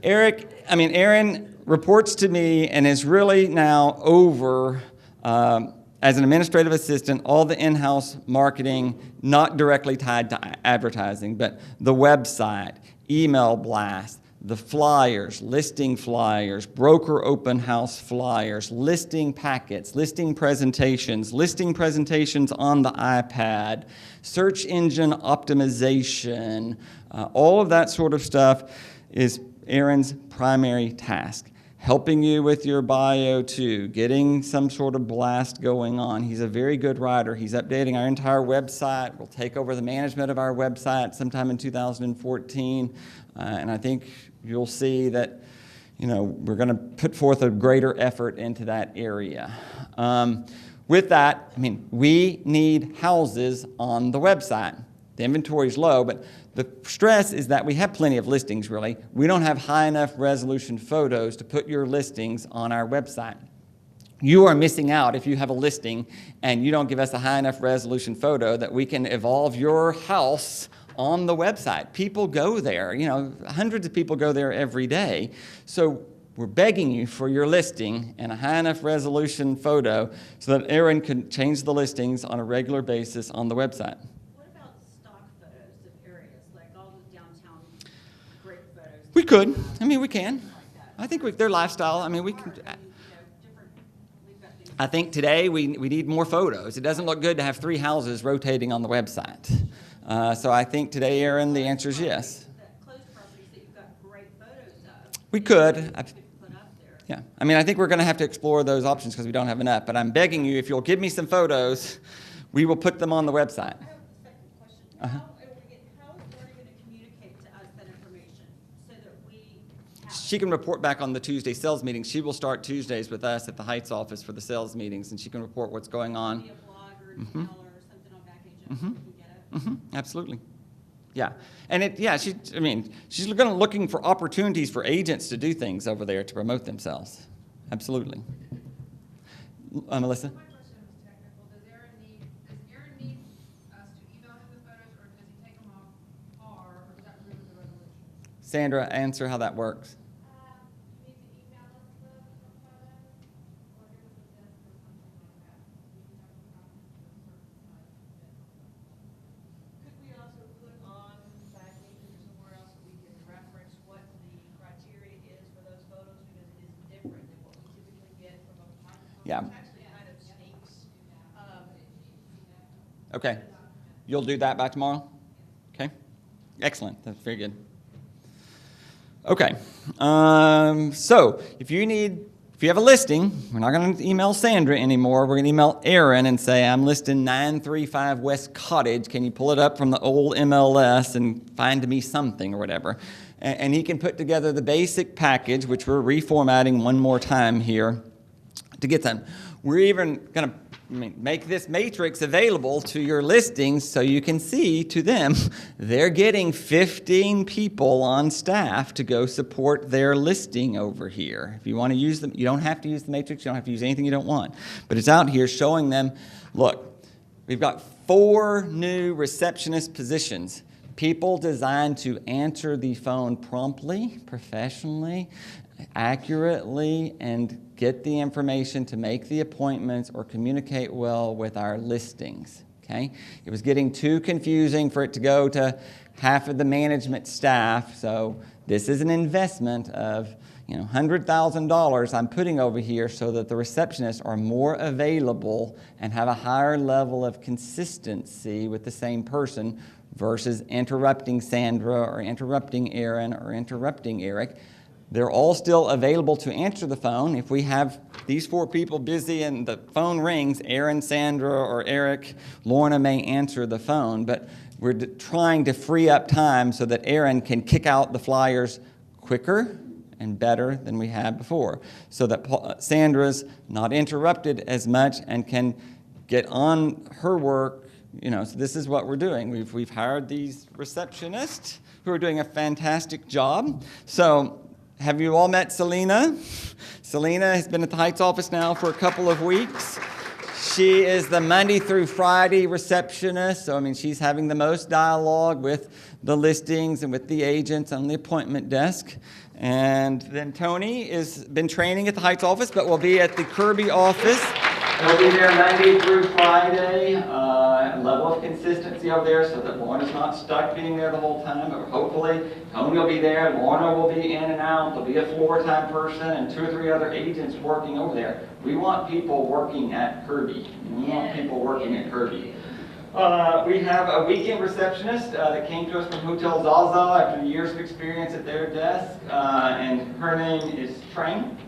A: Aaron reports to me and is really now over, as an administrative assistant, all the in-house marketing, not directly tied to advertising, but the website, email blast, the flyers, listing flyers, broker open house flyers, listing packets, listing presentations on the iPad, search engine optimization, all of that sort of stuff is Aaron's primary task. Helping you with your bio too, getting some sort of blast going on. He's a very good writer. He's updating our entire website. We'll take over the management of our website sometime in 2014. And I think you'll see that, we're going to put forth a greater effort into that area. With that, we need houses on the website. The inventory is low, but the stress is that we have plenty of listings, really. We don't have high enough resolution photos to put your listings on our website. You are missing out if you have a listing and you don't give us a high enough resolution photo that we can evolve your house on the website. People go there, hundreds of people go there every day. So we're begging you for your listing and a high enough resolution photo so that Aaron can change the listings on a regular basis on the website.
C: What about stock photos of areas, like all the downtown great photos?
A: We could. We can. I think their lifestyle. We can. I think today we need more photos. It doesn't look good to have 3 houses rotating on the website. So I think today, Aaron, the answer is yes.
C: Closed properties that you've got great photos of.
A: We could.
C: Put up there.
A: Yeah. I think we're going to have to explore those options because we don't have enough. But I'm begging you, if you'll give me some photos, we will put them on the website.
C: I have a second question.
A: Uh-huh.
C: How is Lori going to communicate to us that information so that we have
A: She can report back on the Tuesday sales meetings. She will start Tuesdays with us at the Heights office for the sales meetings, and she can report what's going on.
C: maybe a blog or an email or something on Backagent so we can get it?
A: Absolutely. Yeah. And she's looking for opportunities for agents to do things over there to promote themselves. Absolutely. Melissa?
B: My question was technical. Does Aaron need us to email him the photos, or does he take them off or does that ruin the resolution?
A: Sandra, answer how that works.
B: You need to email us the photos, or give us a list or something like that. We can have a copy of a certain size.
D: Could we also put on Backagent or somewhere else so we can reference what the criteria is for those photos, because it is different than what we typically get from a photographer?
A: Yeah.
D: Which actually kind of sneaks.
A: Okay. You'll do that by tomorrow? Okay. Excellent. That's very good. Okay. So if you have a listing, we're not going to email Sandra anymore. We're going to email Aaron and say, I'm listing 935 West Cottage. Can you pull it up from the old MLS and find me something or whatever? And he can put together the basic package, which we're reformatting one more time here to get them. We're even going to make this matrix available to your listings so you can see to them they're getting 15 people on staff to go support their listing over here. If you want to use them, you don't have to use the matrix. You don't have to use anything you don't want. But it's out here showing them, look, we've got 4 new receptionist positions. People designed to answer the phone promptly, professionally, accurately, and get the information to make the appointments or communicate well with our listings. Okay? It was getting too confusing for it to go to half of the management staff, so this is an investment of $100,000 I'm putting over here so that the receptionists are more available and have a higher level of consistency with the same person versus interrupting Sandra or interrupting Aaron or interrupting Eric. They're all still available to answer the phone. If we have these 4 people busy and the phone rings, Aaron, Sandra, or Eric, Lorna may answer the phone, but we're trying to free up time so that Aaron can kick out the flyers quicker and better than we had before, so that Sandra's not interrupted as much and can get on her work So this is what we're doing. We've hired these receptionists who are doing a fantastic job. So have you all met Selena? Selena has been at the Heights office now for a couple of weeks. She is the Monday through Friday receptionist. So, she's having the most dialogue with the listings and with the agents on the appointment desk. And then Tony has been training at the Heights office, but will be at the Kirby office. He'll be there Monday through Friday. Level of consistency over there so that Lorna's not stuck being there the whole time. But hopefully, Tony will be there, Lorna will be in and out, there'll be a floor time person and 2 or 3 other agents working over there. We want people working at Kirby. We want people working at Kirby. We have a weekend receptionist that came to us from Hotel Zaza after years of experience at their desk, and her name is Train.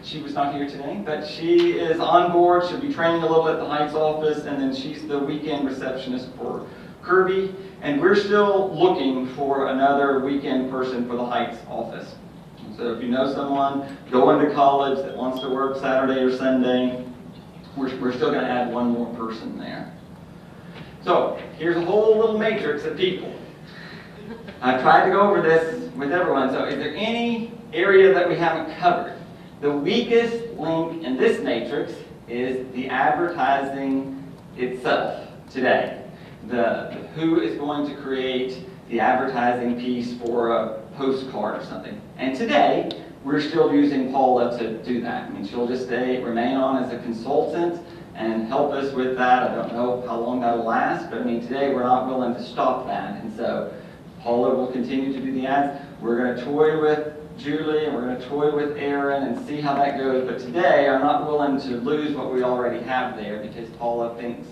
A: She was not here today, but she is on board. She'll be training a little at the Heights office, and then she's the weekend receptionist for Kirby. And we're still looking for another weekend person for the Heights office. So if you know someone going to college that wants to work Saturday or Sunday, we're still going to add one more person there. So here's a whole little matrix of people. I've tried to go over this with everyone. So is there any area that we haven't covered? The weakest link in this matrix is the advertising itself today. Who is going to create the advertising piece for a postcard or something. And today, we're still using Paula to do that. She'll just remain on as a consultant and help us with that. I don't know how long that'll last, but today we're not willing to stop that. And so Paula will continue to do the ads. We're going to toy with Julie, and we're going to toy with Aaron and see how that goes. But today, I'm not willing to lose what we already have there because Paula thinks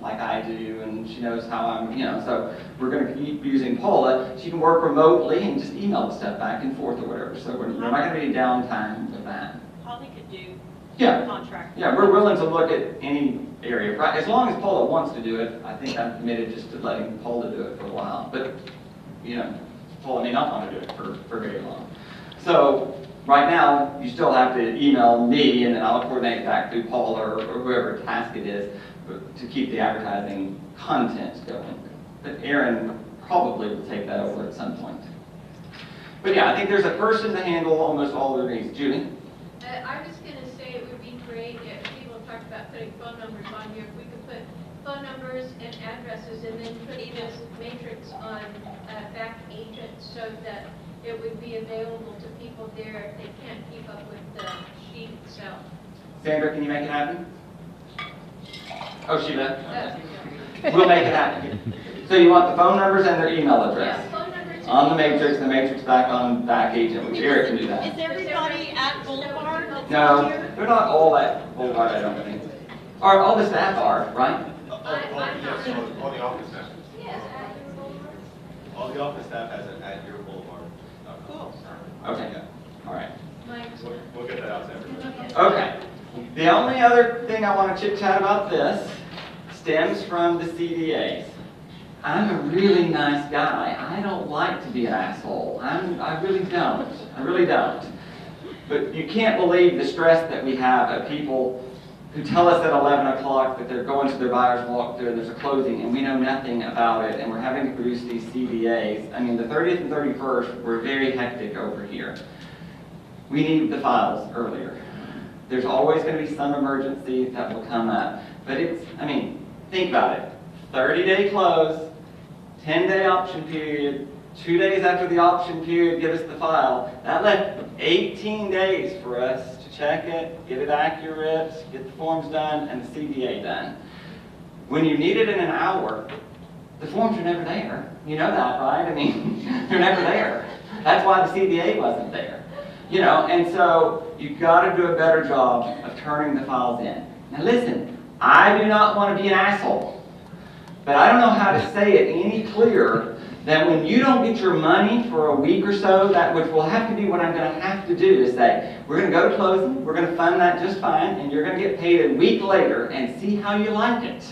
A: like I do, and she knows how I'm, so we're going to keep using Paula. She can work remotely and just email the stuff back and forth or whatever. So we're not going to be any downtime with that.
C: Holly could do
A: Yeah.
C: contract.
A: Yeah, we're willing to look at any area. Right? As long as Paula wants to do it, I think I'm committed just to letting Paula do it for a while. But, Paula may not want to do it for very long. So right now, you still have to email me, and then I'll coordinate back through Paula or whoever task it is to keep the advertising content going. But Aaron probably will take that over at some point. But yeah, I think there's a person to handle almost all the needs. Julie?
E: I was going to say it would be great if people talked about putting phone numbers on here. If we could put phone numbers and addresses and then put this matrix on back agents so that it would be available to people there if they can't keep up with the sheet itself.
A: Sandra, can you make it happen? Oh, she left? We'll make it happen. So you want the phone numbers and their email address?
E: Yeah, phone numbers.
A: On the matrix back on back agent, which Eric can do that.
C: Is everybody at Boulevard that's
A: No,
C: here?
A: they're not all at Boulevard, I don't think. Or all the staff are, right?
E: I'm not.
F: All the office staff.
E: Yes, at your Boulevard.
F: All the office staff has it at your Boulevard.
C: Cool.
A: Okay, all right.
E: Mike's
F: We'll get that out to everybody.
A: Okay. The only other thing I want to chit-chat about this stems from the CDAs. I'm a really nice guy. I don't like to be an asshole. I really don't. I really don't. But you can't believe the stress that we have of people who tell us at 11 o'clock that they're going to their buyer's walkthrough and there's a closing and we know nothing about it and we're having to produce these CDAs. The 30th and 31st were very hectic over here. We need the files earlier. There's always going to be some emergency that will come up. But think about it. 30-day close, 10-day option period, 2 days after the option period, give us the file. That left 18 days for us to check it, get it accurate, get the forms done, and the CDA done. When you need it in an hour, the forms are never there. You know that, right? They're never there. That's why the CDA wasn't there. And so you've got to do a better job of turning the files in. Now listen, I do not want to be an asshole, but I don't know how to say it any clearer than when you don't get your money for a week or so, that which will have to be what I'm going to have to do is say, we're going to go to closing, we're going to fund that just fine, and you're going to get paid a week later and see how you like it.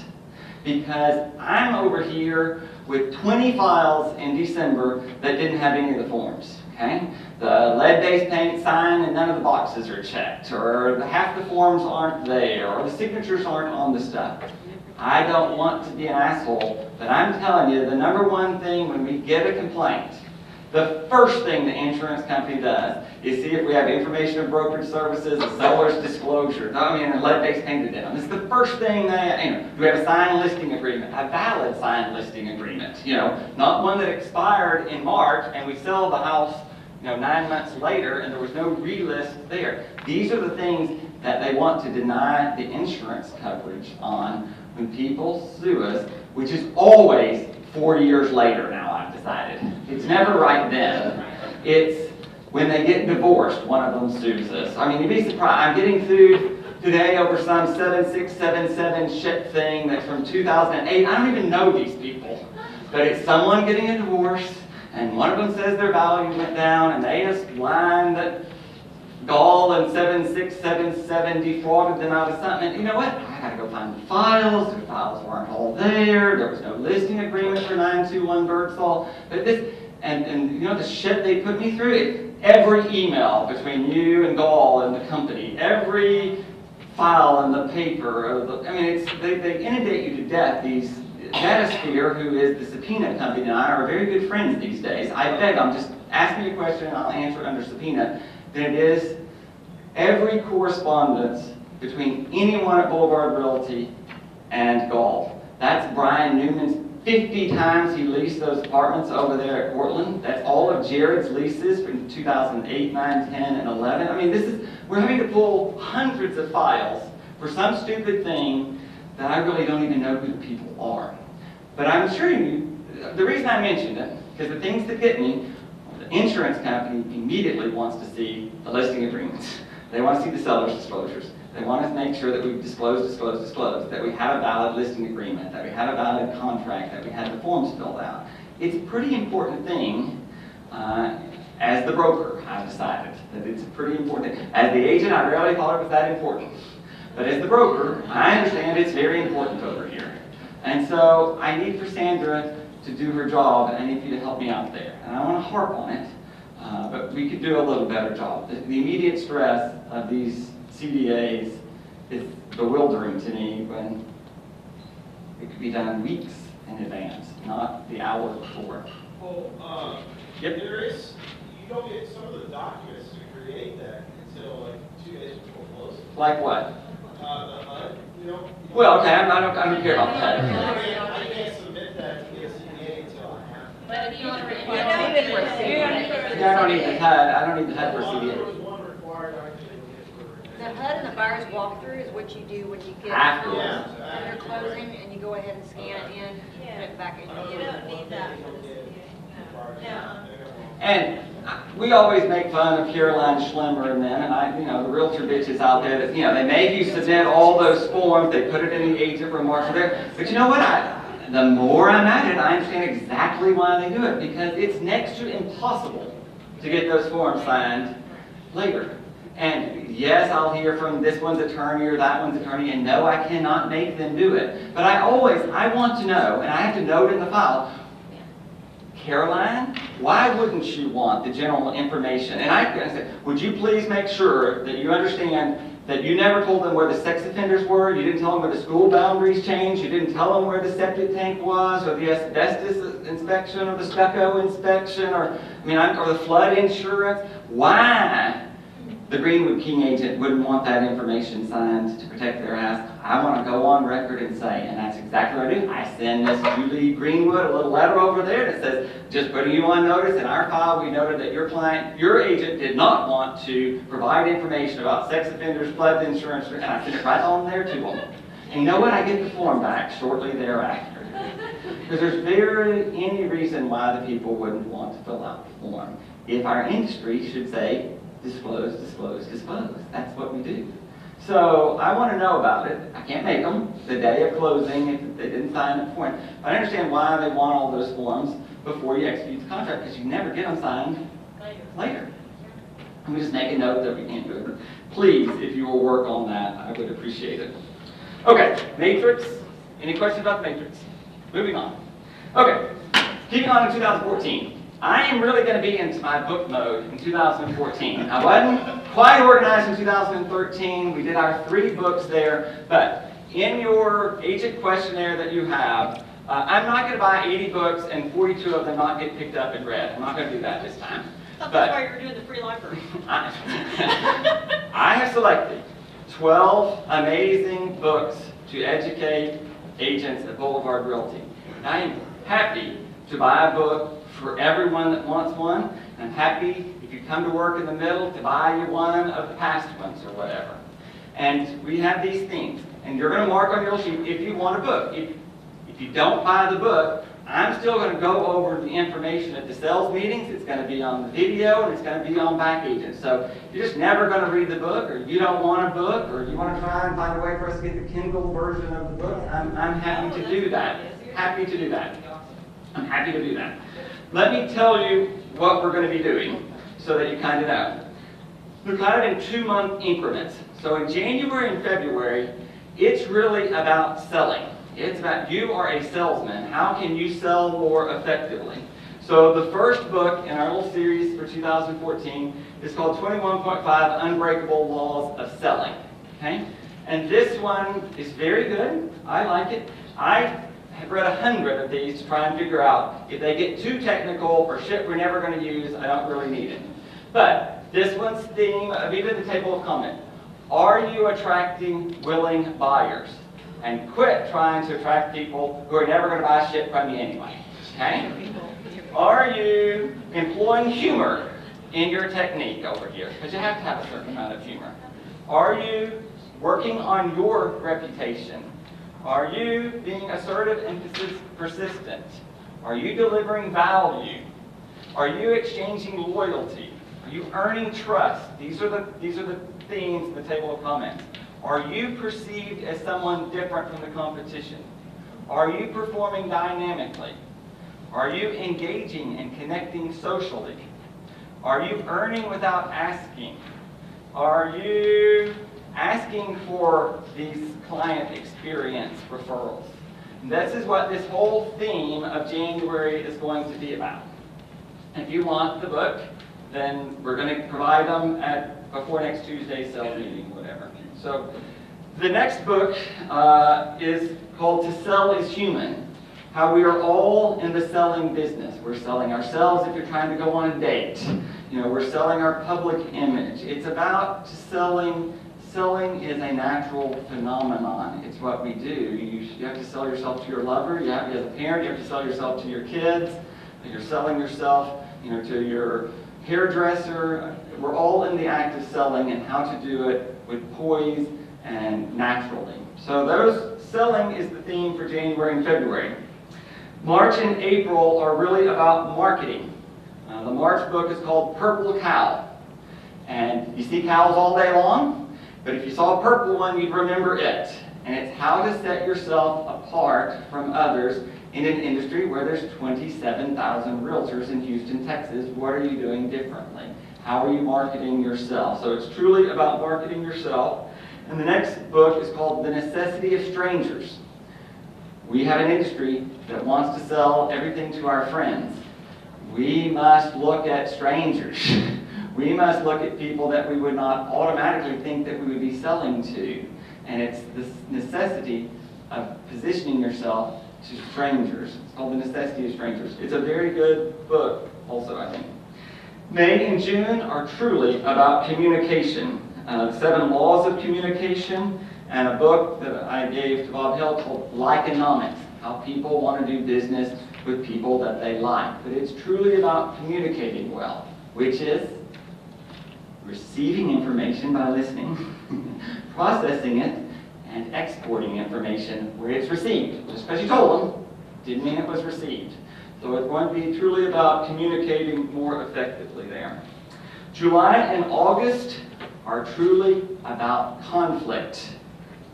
A: Because I'm over here with 20 files in December that didn't have any of the forms. Okay? The lead-based paint sign and none of the boxes are checked, or half the forms aren't there, or the signatures aren't on the stuff. I don't want to be an asshole, but I'm telling you, the number one thing when we get a complaint, the first thing the insurance company does is see if we have information of brokerage services, a seller's disclosure, and lead-based painted down. This is the first thing that, do we have a signed listing agreement, a valid signed listing agreement, not one that expired in March and we sell the house, 9 months later and there was no relist there. These are the things that they want to deny the insurance coverage on when people sue us, which is always 4 years later now, I've decided. It's never right then. It's when they get divorced, one of them sues us. You'd be surprised. I'm getting sued today over some 7677 shit thing that's from 2008. I don't even know these people. But it's someone getting a divorce, and one of them says their value went down, and they just line that Gall and 7677 defrauded them out of something. And you know what? I gotta go find the files. The files weren't all there. There was no listing agreement for 921 Birdsall. But this, and the shit they put me through. Every email between you and Gall and the company, every file in the paper. They inundate you to death. These Metasphere, who is the subpoena company, and I are very good friends these days. I beg them, just ask me a question and I'll answer it under subpoena. Then it is every correspondence between anyone at Boulevard Realty and Gall. That's Brian Newman's 50 times he leased those apartments over there at Portland. That's all of Jared's leases from 2008, 9, 10, and 11. We're having to pull hundreds of files for some stupid thing that I really don't even know who the people are. But I'm assuring you, the reason I mentioned it, because the things that get me, the insurance company immediately wants to see the listing agreements. They want to see the seller's disclosures. They want to make sure that we've disclosed, that we have a valid listing agreement, that we have a valid contract, that we have the forms filled out. It's a pretty important thing. As the broker, I've decided that it's a pretty important thing. As the agent, I rarely thought it was that important. But as the broker, I understand it's very important over here. And so I need for Sandra to do her job, and I need for you to help me out there. And I want to harp on it, but we could do a little better job. The immediate stress of these CDAs is bewildering to me when it could be done weeks in advance, not the hour before.
G: Well,
A: Yep.
G: you don't get some of the documents to create that until like 2 days before closing.
A: Like what?
G: The HUD,
A: Well, okay, I don't care about that.
G: I can't submit that to the CDA until I have.
C: But if you want to
A: Yeah, I don't need the HUD. I don't need the HUD for
G: There
A: CDA.
G: was one required, I think, for.
H: The HUD and the buyer's walkthrough is what you do when you get
A: Afterwards.
H: and they're closing, and you go ahead and scan it in, put it back in.
C: You don't need that for the No.
A: And we always make fun of Caroline Schlemmer and them, and the realtor bitches out there that, they make you submit all those forms, they put it in the agent remarks there. But you know what? The more I'm at it, I understand exactly why they do it, because it's next to impossible to get those forms signed later. And yes, I'll hear from this one's attorney or that one's attorney, and no, I cannot make them do it. But I want to know, and I have to note in the file, Caroline, why wouldn't you want the general information? And I said, would you please make sure that you understand that you never told them where the sex offenders were, you didn't tell them where the school boundaries changed, you didn't tell them where the septic tank was, or the asbestos inspection, or the stucco inspection, or the flood insurance. Why the Greenwood King agent wouldn't want that information signed to protect their house? I want to go on record and say, and that's exactly what I do. I send Miss Julie Greenwood a little letter over there that says, just putting you on notice, in our file we noted that your client, your agent did not want to provide information about sex offenders, flood insurance, and I send it right on there to them. And you know what? I get the form back shortly thereafter. Because there's any reason why the people wouldn't want to fill out the form. If our industry should say, disclose, disclose, disclose. That's what we do. So I want to know about it. I can't make them the day of closing if they didn't sign the form. But I understand why they want all those forms before you execute the contract, because you never get them signed later. Let me just make a note that we can't do it. But please, if you will work on that, I would appreciate it. Okay, Matrix. Any questions about the Matrix? Moving on. Okay, keeping on in 2014. I am really going to be into my book mode in 2014. I wasn't quite organized in 2013. We did our 3 books there, but in your agent questionnaire that you have, I'm not going to buy 80 books and 42 of them not get picked up and read. I'm not going to do that this time.
C: I thought
A: But
C: that's why you were doing the free library.
A: I have selected 12 amazing books to educate agents at Boulevard Realty. And I am happy to buy a book for everyone that wants one. And I'm happy if you come to work in the middle to buy you one of the past ones or whatever. And we have these themes. And you're going to mark on your sheet if you want a book. If you don't buy the book, I'm still going to go over the information at the sales meetings. It's going to be on the video, and it's going to be on Back Agent. So if you're just never going to read the book, or you don't want a book, or you want to try and find a way for us to get the Kindle version of the book, I'm happy to do that. Happy to do that. I'm happy to do that. Let me tell you what we're going to be doing so that you kind of know. We're kind of in 2-month increments. So in January and February, it's really about selling. It's about you are a salesman. How can you sell more effectively? So the first book in our little series for 2014 is called 21.5 Unbreakable Laws of Selling. Okay? And this one is very good. I like it. I have read 100 of these to try and figure out if they get too technical or shit we're never going to use, I don't really need it. But this one's theme of even the table of comment. Are you attracting willing buyers? And quit trying to attract people who are never going to buy shit from you anyway. Okay? Are you employing humor in your technique over here? Because you have to have a certain amount of humor. Are you working on your reputation? Are you being assertive and persistent? Are you delivering value? Are you exchanging loyalty? Are you earning trust? These are the themes in the table of comments. Are you perceived as someone different from the competition? Are you performing dynamically? Are you engaging and connecting socially? Are you earning without asking? Are you asking for these client experience referrals? And this is what this whole theme of January is going to be about. If you want the book, then we're going to provide them before next Tuesday's sales meeting, whatever. So the next book is called To Sell is Human. How we are all in the selling business. We're selling ourselves if you're trying to go on a date. You know, we're selling our public image. It's about selling. Selling is a natural phenomenon. It's what we do. You have to sell yourself to your lover. You have, as a parent, you have to sell yourself to your kids. You're selling yourself, to your hairdresser. We're all in the act of selling and how to do it with poise and naturally. So selling is the theme for January and February. March and April are really about marketing. The March book is called Purple Cow. And you see cows all day long, but if you saw a purple one, you'd remember it. And it's how to set yourself apart from others in an industry where there's 27,000 realtors in Houston, Texas. What are you doing differently? How are you marketing yourself? So it's truly about marketing yourself. And the next book is called The Necessity of Strangers. We have an industry that wants to sell everything to our friends. We must look at strangers. We must look at people that we would not automatically think that we would be selling to. And it's the necessity of positioning yourself to strangers. It's called The Necessity of Strangers. It's a very good book also, I think. May and June are truly about communication. 7 Laws of Communication, and a book that I gave to Bob Hill called Likeonomics, how people want to do business with people that they like. But it's truly about communicating well, which is receiving information by listening, processing it, and exporting information where it's received. Just because you told them didn't mean it was received. So it's going to be truly about communicating more effectively there. July and August are truly about conflict,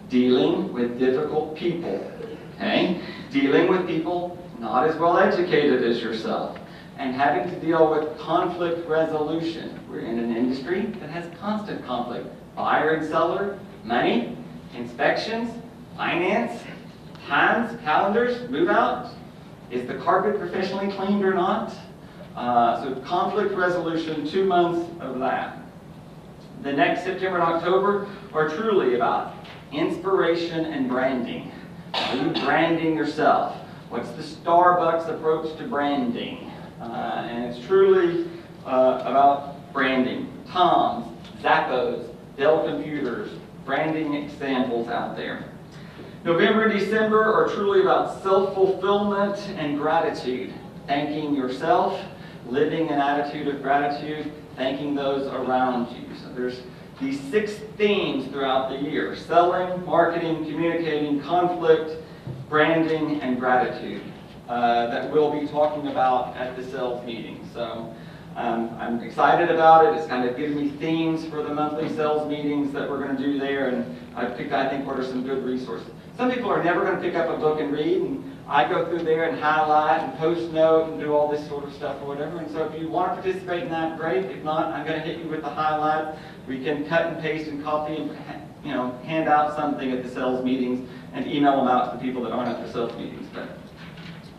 A: dealing with difficult people, okay? Dealing with people not as well educated as yourself, and having to deal with conflict resolution. We're in an industry that has constant conflict. Buyer and seller, money, inspections, finance, times, calendars, move out. Is the carpet professionally cleaned or not? So conflict resolution, 2 months of that. The next September and October are truly about inspiration and branding. Are you branding yourself? What's the Starbucks approach to branding? And it's truly about branding. Tom's, Zappos, Dell Computers, branding examples out there. November and December are truly about self-fulfillment and gratitude. Thanking yourself, living an attitude of gratitude, thanking those around you. So there's these 6 themes throughout the year: selling, marketing, communicating, conflict, branding, and gratitude that we'll be talking about at the sales meeting. So I'm excited about it. It's kind of giving me themes for the monthly sales meetings that we're going to do there, and I think what are some good resources. Some people are never going to pick up a book and read, and I go through there and highlight and post note and do all this sort of stuff or whatever. And so if you want to participate in that, great. If not, I'm going to hit you with the highlights. We can cut and paste and copy and hand out something at the sales meetings and email them out to the people that aren't at the sales meetings.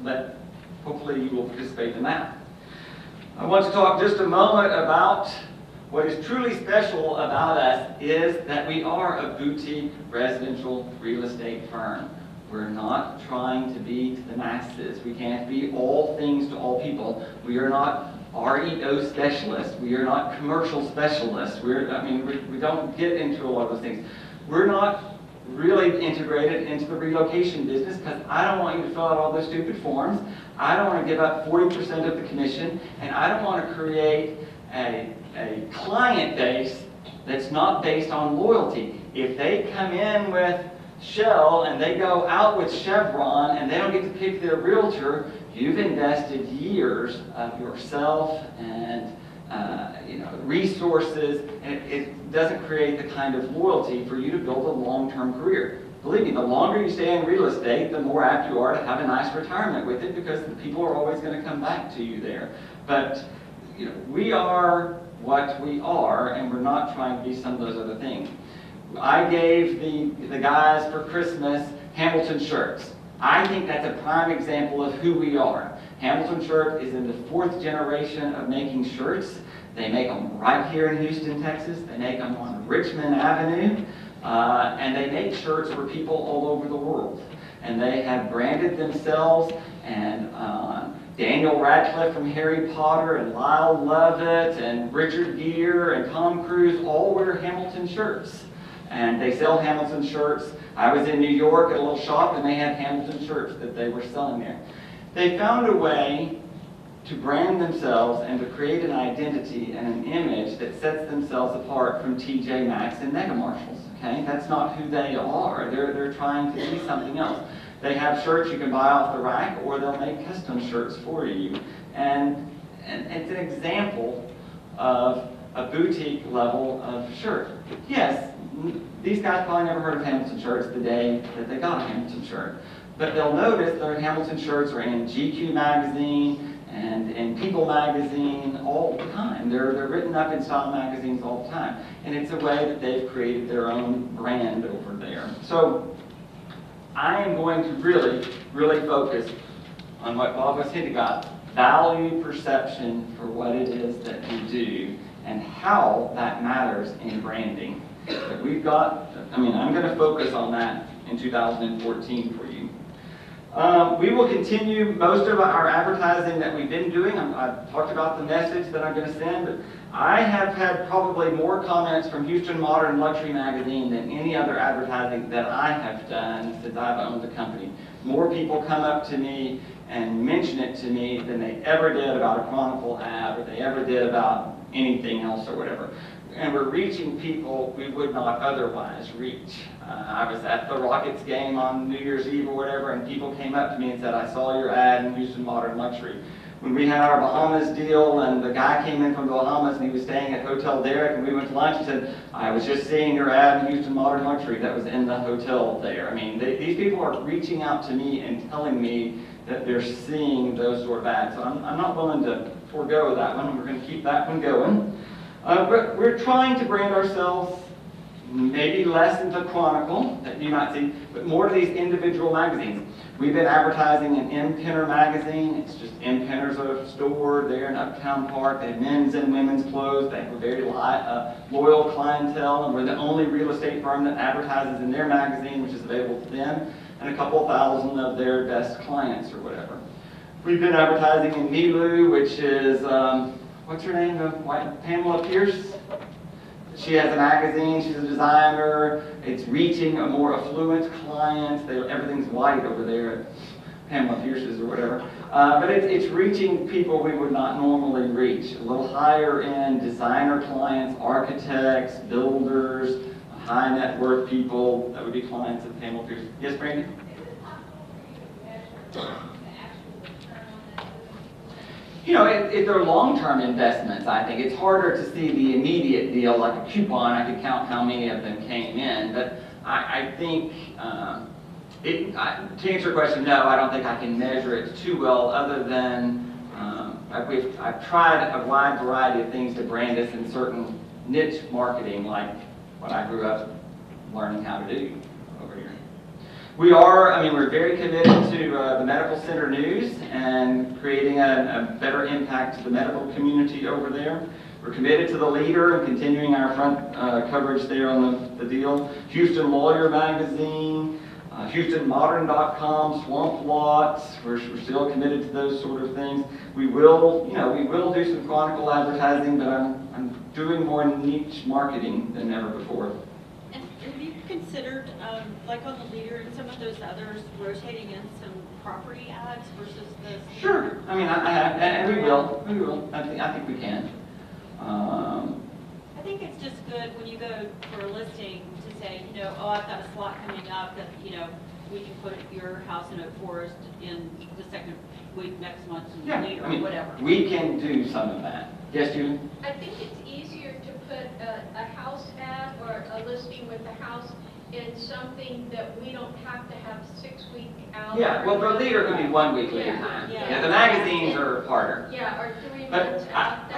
A: But hopefully you will participate in that. I want to talk just a moment about what is truly special about us is that we are a boutique residential real estate firm. We're not trying to be to the masses. We can't be all things to all people. We are not REO specialists. We are not commercial specialists. We don't get into a lot of those things. We're not really integrated into the relocation business because I don't want you to fill out all those stupid forms. I don't want to give up 40% of the commission, and I don't want to create a client base that's not based on loyalty. If they come in with Shell and they go out with Chevron and they don't get to pick their realtor, you've invested years of yourself and resources, and it doesn't create the kind of loyalty for you to build a long-term career. Believe me, the longer you stay in real estate, the more apt you are to have a nice retirement with it, because the people are always going to come back to you there. But we are what we are, and we're not trying to be some of those other things. I gave the guys for Christmas Hamilton shirts. I think that's a prime example of who we are. Hamilton Shirt is in the 4th generation of making shirts. They make them right here in Houston, Texas. They make them on Richmond Avenue. And they make shirts for people all over the world. And they have branded themselves, and Daniel Radcliffe from Harry Potter, and Lyle Lovett, and Richard Gere, and Tom Cruise all wear Hamilton shirts. And they sell Hamilton shirts. I was in New York at a little shop, and they had Hamilton shirts that they were selling there. They found a way to brand themselves and to create an identity and an image that sets themselves apart from TJ Maxx and Mega Marshalls. Okay, that's not who they are. They're trying to be something else. They have shirts you can buy off the rack, or they'll make custom shirts for you. And it's an example of a boutique level of shirt. Yes, these guys probably never heard of Hamilton shirts the day that they got a Hamilton shirt. But they'll notice their Hamilton shirts are in GQ magazine and in People magazine all the time. They're written up in style magazines all the time. And it's a way that they've created their own brand over there. So I am going to really, really focus on what Bob was hinting about, value perception for what it is that we do and how that matters in branding. But I'm going to focus on that in 2014 for you. We will continue most of our advertising that we've been doing. I've talked about the message that I'm going to send, but I have had probably more comments from Houston Modern Luxury Magazine than any other advertising that I have done since I've owned the company. More people come up to me and mention it to me than they ever did about a Chronicle ad, or they ever did about anything else or whatever. And we're reaching people we would not otherwise reach. I was at the Rockets game on New Year's Eve or whatever, and people came up to me and said, I saw your ad in Houston Modern Luxury. When we had our Bahamas deal, and the guy came in from the Bahamas, and he was staying at Hotel Derrick, and we went to lunch, and said, I was just seeing your ad in Houston Modern Luxury that was in the hotel there. I mean, these people are reaching out to me and telling me that they're seeing those sort of ads. So I'm not willing to forego that one. We're going to keep that one going. But we're trying to brand ourselves maybe less in the Chronicle that you might see, but more of these individual magazines. We've been advertising in M. Penner magazine. It's just M. Penner's a store there in Uptown Park. They have men's and women's clothes. They have a very loyal clientele, and we're the only real estate firm that advertises in their magazine, which is available to them, and a couple thousand of their best clients or whatever. We've been advertising in Milu, which is, what's her name, Pamela Pierce? She has a magazine, she's a designer, it's reaching a more affluent client. Everything's white over there at Pamela Pierce's or whatever. But it's reaching people we would not normally reach. A little higher end designer clients, architects, builders, high net worth people that would be clients of Pamela Pierce. Yes, Brandy? You know, they're long-term investments, I think. It's harder to see the immediate deal, like a coupon. I could count how many of them came in. But I think, to answer your question, no, I don't think I can measure it too well, other than I've tried a wide variety of things to brand us in certain niche marketing, like what I grew up learning how to do over here. We're very committed to the Medical Center News and creating a better impact to the medical community over there. We're committed to the Leader and continuing our front coverage there on the deal. Houston Lawyer Magazine, HoustonModern.com, Swamp Lots. We're still committed to those sort of things. We will do some Chronicle advertising, but I'm doing more niche marketing than ever before.
C: And have you considered, like on the Leader and some of those others, rotating in some property ads versus the...
A: Sure. I mean, I have, and we will. We will. I think we can.
C: I think it's just good when you go for a listing to say, oh, I've got a slot coming up that, we can put your house in Oak Forest in the second week next month in the Leader or whatever.
A: We can do some of that. Yes, Julie?
E: I think it's easier to put a house ad or a listing with a house in something that we don't have to have 6 week out.
A: Yeah, well, the Leader could be 1 week lead time. Yeah, the magazines are harder.
E: Yeah, or 3
A: But
E: months out.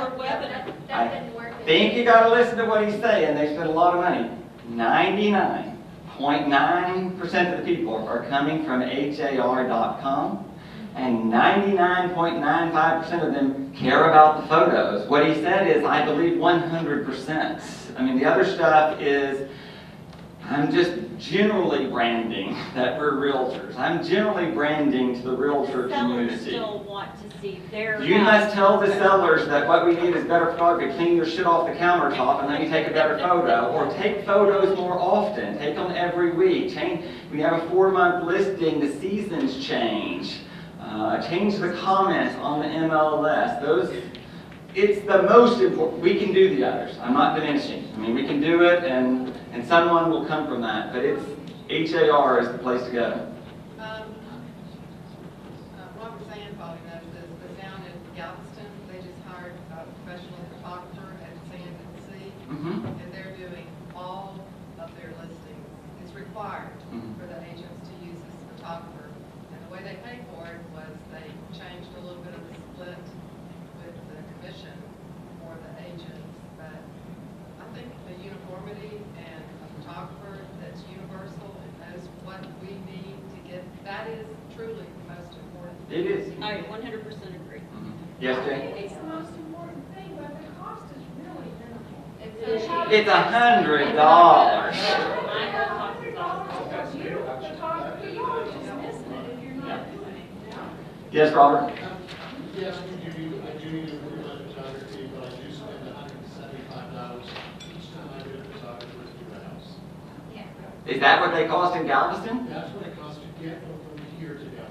E: That didn't work.
A: I think you got to listen to what he's saying. They spend a lot of money. 99.9% of the people are coming from HAR.com, and 99.95% of them care about the photos. What he said is, I believe 100%. I mean, the other stuff is, I'm just generally branding that we're realtors. I'm generally branding to the realtor community.
C: Sellers still want to see their
A: You must tell the sellers that what we need is better photography. Clean your shit off the countertop and let me take a better photo. Or take photos more often. Take them every week. When you have a 4-month listing, the seasons change. Change the comments on the MLS. It's the most important. We can do the others. I'm not diminishing. I mean, we can do it, and someone will come from that. But HAR is the place to go.
B: Robert Sand probably knows this, but down in Galveston, they just hired a professional photographer at Sand and Sea, and they're doing all of their listings. It's required for the agents to use this photographer. And the way they pay for it was they changed a little bit of the split with the commission for the agents. But I think the uniformity and a photographer that's universal and knows what we need to get, that is truly the most important.
A: It is.
C: I 100% agree.
A: Yes, Jane?
I: It's the most important thing, but the cost is really minimal.
A: It's $100. Yes, Robert?
J: Yes, I do need to improve my photography, but I do spend $175 each time I do a photographer to a house.
A: Is that what they cost in Galveston?
J: That's what it costs to get from here to Galveston.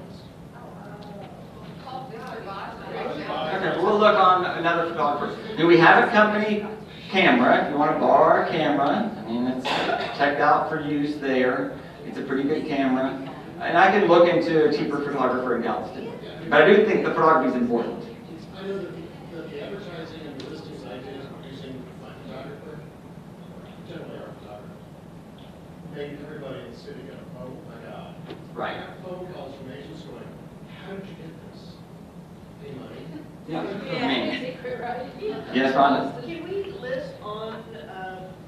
A: Okay, we'll look on another photographer. Do we have a company camera? If you want to borrow our camera, I mean, it's checked out for use there. It's a pretty good camera. And I can look into a cheaper photographer in Galveston. But I do think the photography is important.
J: I know that the advertising and the listings I did using my photographer, generally our photographer, made everybody in the city go, oh my God.
A: Right.
J: I got phone calls from agents going, how did you get this? Any money?
A: Yeah. I mean,
E: Secret, right?
A: yes, Rhonda?
D: Can we list on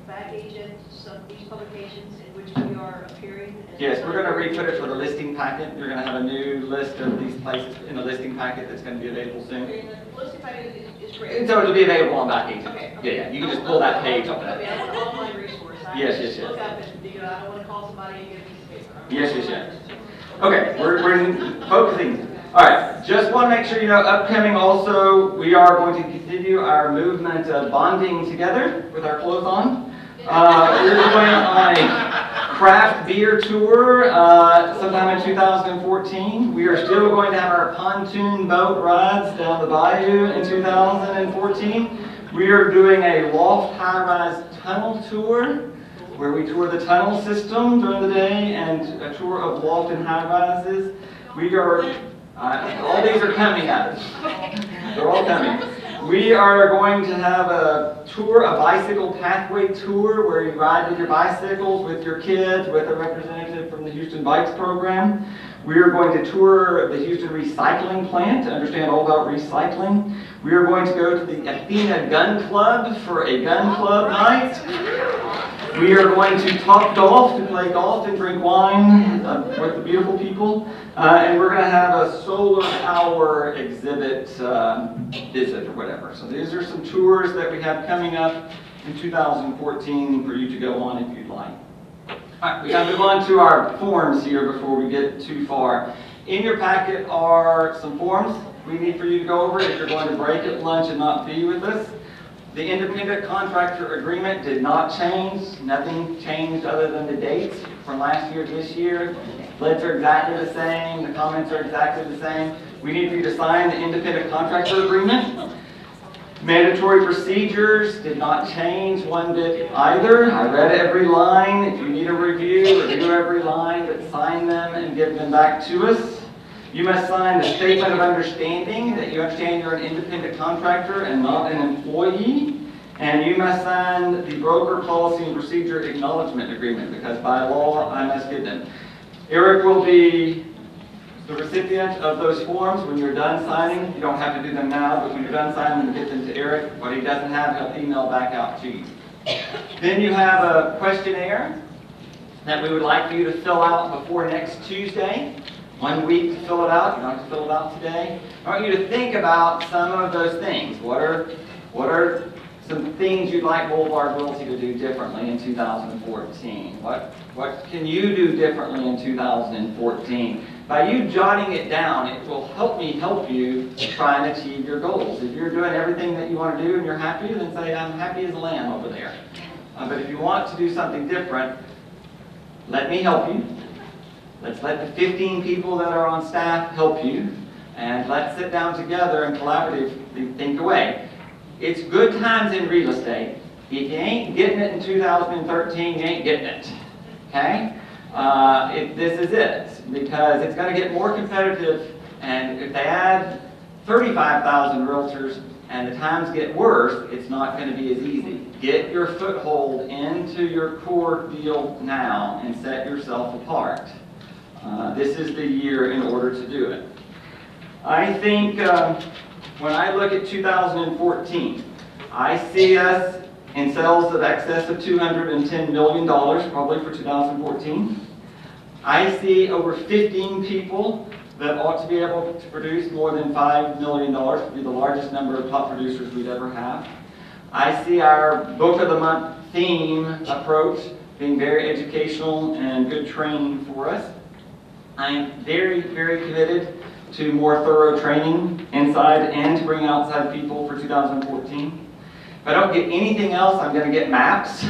D: Back Agent some of these publications in which we are appearing?
A: Yes, we're gonna re-put it for the listing packet. You're gonna have a new list of these places in the listing packet that's gonna be available soon.
D: Okay, and the listing packet is
A: And
D: great.
A: so it'll be available on back agent.
D: Okay.
A: Yeah, you can just pull that page off of
D: Okay,
A: that.
D: that's an online resource. I
A: Yes,
D: can
A: yes,
D: just
A: yes.
D: Look up and, I don't want to call somebody and get a piece of paper.
A: Yes, yes, yes. Okay, we're focusing. All right, just want to make sure you know, upcoming also, we are going to continue our movement of bonding together with our clothes on. We're going on a craft beer tour sometime in 2014. We are still going to have our pontoon boat rides down the bayou in 2014. We are doing a loft high-rise tunnel tour, where we tour the tunnel system during the day and a tour of loft and high rises. We are, all these are coming at us. They're all coming. We are going to have a tour, a bicycle pathway tour, where you ride with your bicycles, with your kids, with a representative from the Houston Bikes program. We are going to tour the Houston Recycling Plant to understand all about recycling. We are going to go to the Athena Gun Club for a gun club night. We are going to talk golf, to play golf and drink wine with the beautiful people. And we're going to have a solar power exhibit visit or whatever. So these are some tours that we have coming up in 2014 for you to go on if you'd like. All right, we got to move on to our forms here before we get too far. In your packet are some forms we need for you to go over if you're going to break at lunch and not be with us. The independent contractor agreement did not change. Nothing changed other than the dates from last year to this year. Lids are exactly the same. The comments are exactly the same. We need for you to sign the independent contractor agreement. Mandatory procedures did not change one bit either. I read every line. If you need a review every line, but sign them and give them back to us. You must sign the statement of understanding that you understand you're an independent contractor and not an employee. And you must sign the broker policy and procedure acknowledgement agreement, because by law I must give them. Eric will be the recipient of those forms when you're done signing. You don't have to do them now, but when you're done signing, get them to Eric. What he doesn't have, he'll email back out to you. Then you have a questionnaire that we would like for you to fill out before next Tuesday. 1 week to fill it out. You don't have to fill it out today. I want you to think about some of those things. What are some things you'd like Boulevard Realty to do differently in 2014? What can you do differently in 2014? By you jotting it down, it will help me help you try and achieve your goals. If you're doing everything that you want to do and you're happy, then say, I'm happy as a lamb over there. But if you want to do something different, let me help you. Let's let the 15 people that are on staff help you. And let's sit down together and collaboratively think away. It's good times in real estate. If you ain't getting it in 2013, you ain't getting it. Okay? This is it, because it's going to get more competitive, and if they add 35,000 realtors and the times get worse, it's not going to be as easy. Get your foothold into your core deal now and set yourself apart. This is the year in order to do it. I think when I look at 2014, I see us in sales of excess of $210 million, probably for 2014. I see over 15 people that ought to be able to produce more than $5 million, to be the largest number of top producers we'd ever have. I see our book of the month theme approach being very educational and good training for us. I am very, very committed to more thorough training inside and to bring outside people for 2014. If I don't get anything else, I'm going to get maps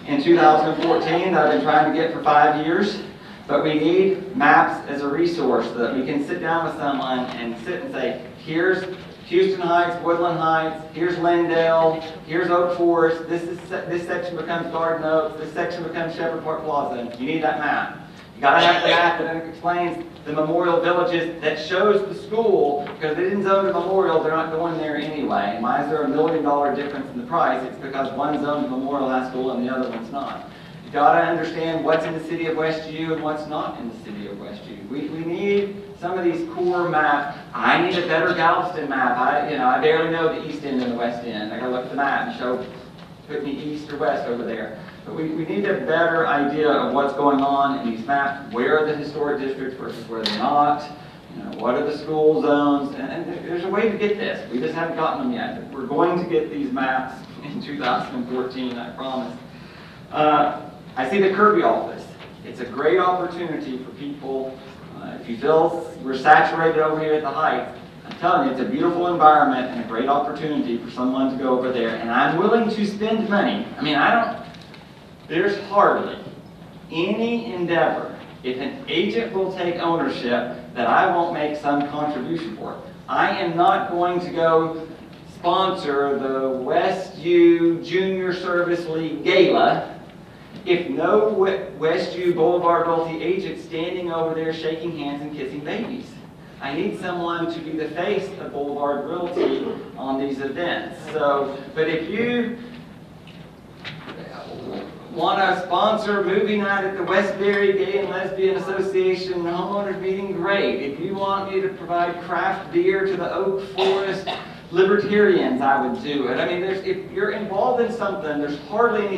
A: in 2014 that I've been trying to get for 5 years. But we need maps as a resource so that we can sit down with someone and sit and say, here's Houston Heights, Woodland Heights, here's Lindale, here's Oak Forest, this section becomes Garden Oaks, this section becomes Shepherd Park Plaza. You need that map. You gotta have the map that explains the memorial villages, that shows the school, because they didn't zone a memorial, they're not going there anyway. Why is there $1 million difference in the price? It's because one's zoned a memorial high school and the other one's not. You gotta understand what's in the city of Westview and what's not in the city of Westview. We need some of these core maps. I need a better Galveston map. I barely know the east end and the west end. I gotta look at the map and put me east or west over there. But we need a better idea of what's going on in these maps. Where are the historic districts versus where they're not? You know, what are the school zones? And there's a way to get this. We just haven't gotten them yet. We're going to get these maps in 2014, I promise. I see the Kirby office. It's a great opportunity for people. If you feel we're saturated over here at the Heights, I'm telling you, it's a beautiful environment and a great opportunity for someone to go over there. And I'm willing to spend money. I mean, there's hardly any endeavor, if an agent will take ownership, that I won't make some contribution for. I am not going to go sponsor the West U Junior Service League Gala if no West U Boulevard Realty agent standing over there shaking hands and kissing babies. I need someone to be the face of Boulevard Realty on these events. So, but if you want to sponsor movie night at the Westbury Gay and Lesbian Association homeowners meeting, great. If you want me to provide craft beer to the Oak Forest Libertarians, I would do it. I mean, if you're involved in something, there's hardly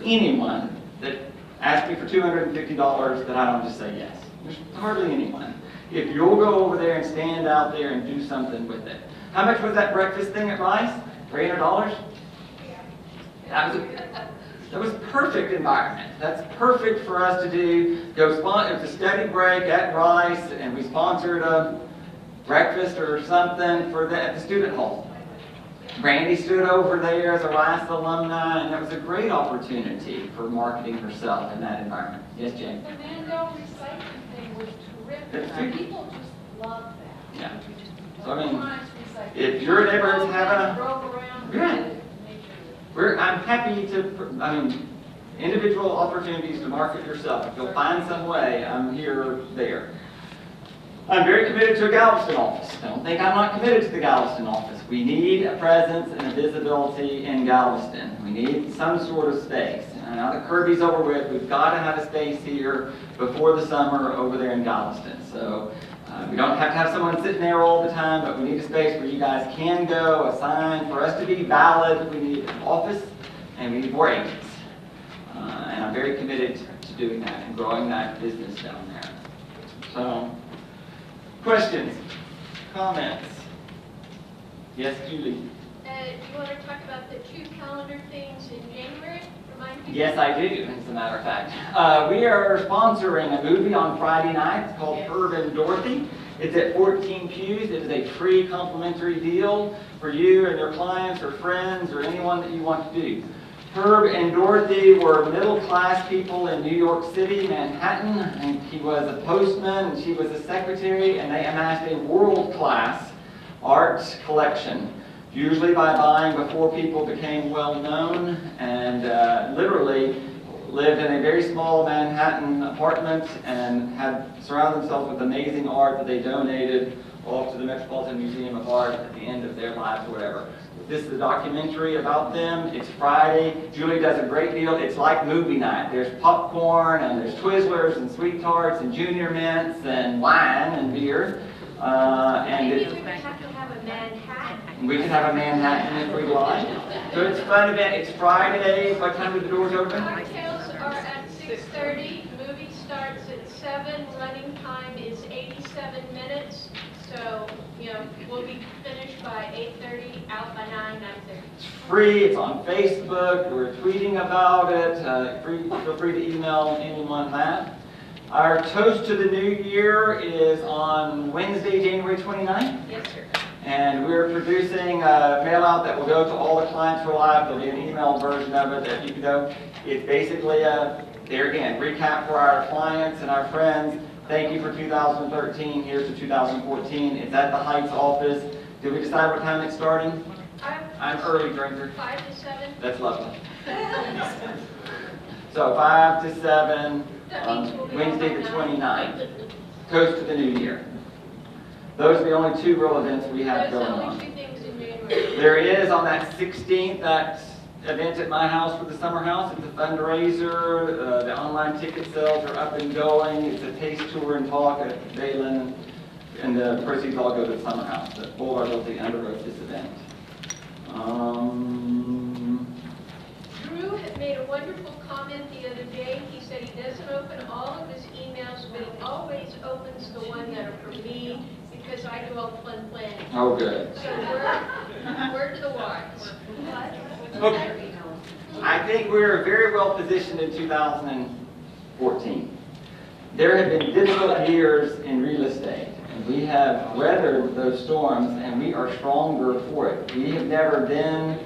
A: anyone that asks me for $250 that I don't just say yes. There's hardly anyone. If you'll go over there and stand out there and do something with it. How much was that breakfast thing at Rice? $300? That was perfect environment. That's perfect for us to do. It was a study break at Rice, and we sponsored a breakfast or something at the student hall. Brandy stood over there as a Rice alumni, and that was a great opportunity for marketing herself in that environment. Yes, Jane?
I: The Mandel recycling thing was terrific.
A: It's-
I: People just love that.
A: Yeah. So, I mean,
I: Nice recycling.
A: if your neighborhood's having
I: Drove around.
A: Good.
I: and made sure.
A: I'm happy to, individual opportunities to market yourself. If you'll find some way, I'm here, there. I'm very committed to a Galveston office. Don't think I'm not committed to the Galveston office. We need a presence and a visibility in Galveston. We need some sort of space. And now that Kirby's over with, we've got to have a space here before the summer over there in Galveston. So we don't have to have someone sitting there all the time, but we need a space where you guys can go, a sign. For us to be valid, we need an office and we need more agents. And I'm very committed to doing that and growing that business down there. So, questions? Comments? Yes, Julie?
E: Do you want to talk about the 2 calendar things in January? Remind me.
A: Yes, I do, as a matter of fact. We are sponsoring a movie on Friday night. It's called Herb and Dorothy. It's at 14 pews. It is a free complimentary deal for you and your clients or friends or anyone that you want to do. Herb and Dorothy were middle-class people in New York City, Manhattan, and he was a postman and she was a secretary, and they amassed a world-class art collection, usually by buying before people became well-known, and literally lived in a very small Manhattan apartment and had surrounded themselves with amazing art that they donated off to the Metropolitan Museum of Art at the end of their lives or whatever. This is a documentary about them. It's Friday. Julie does a great deal. It's like movie night. There's popcorn, and there's Twizzlers, and Sweet Tarts, and Junior Mints, and wine, and beer.
E: Maybe we would have to have a Manhattan.
A: We can have a Manhattan if we'd like. So it's a fun event. It's Friday. What time do the doors open?
E: Cocktails are at 6:30. Movie starts at 7. Running time is 87 minutes. So, we'll be finished by 8:30, out by 9:30.
A: It's free. It's on Facebook. We're tweeting about it. Feel free to email anyone that. Our toast to the new year is on Wednesday, January 29th.
H: Yes, sir.
A: And we're producing a mail out that will go to all the clients who are live. There'll be an email version of it that you can go. It's basically there again, recap for our clients and our friends. Thank you for 2013. Here's to 2014. It's at the Heights office. Did we decide what time it's starting? I'm early drinker.
E: 5 to 7.
A: That's lovely. So 5 to 7 on Wednesday the 29th. Toast to the new year. Those are the only 2 real events we have
E: Those
A: going
E: are
A: on.
E: only 2 things in January.
A: There is on that 16th, that event at my house for the summer house. It's a fundraiser. The online ticket sales are up and going. It's a taste tour and talk at Valen, and the proceeds all go to the summer house. The Boulevard Realty underwrote this event.
E: Drew so I do all the fun planning.
A: Oh, good.
E: So word to the wise.
A: Okay. I think we're very well positioned in 2014. There have been difficult years in real estate, and we have weathered those storms, and we are stronger for it. We have never been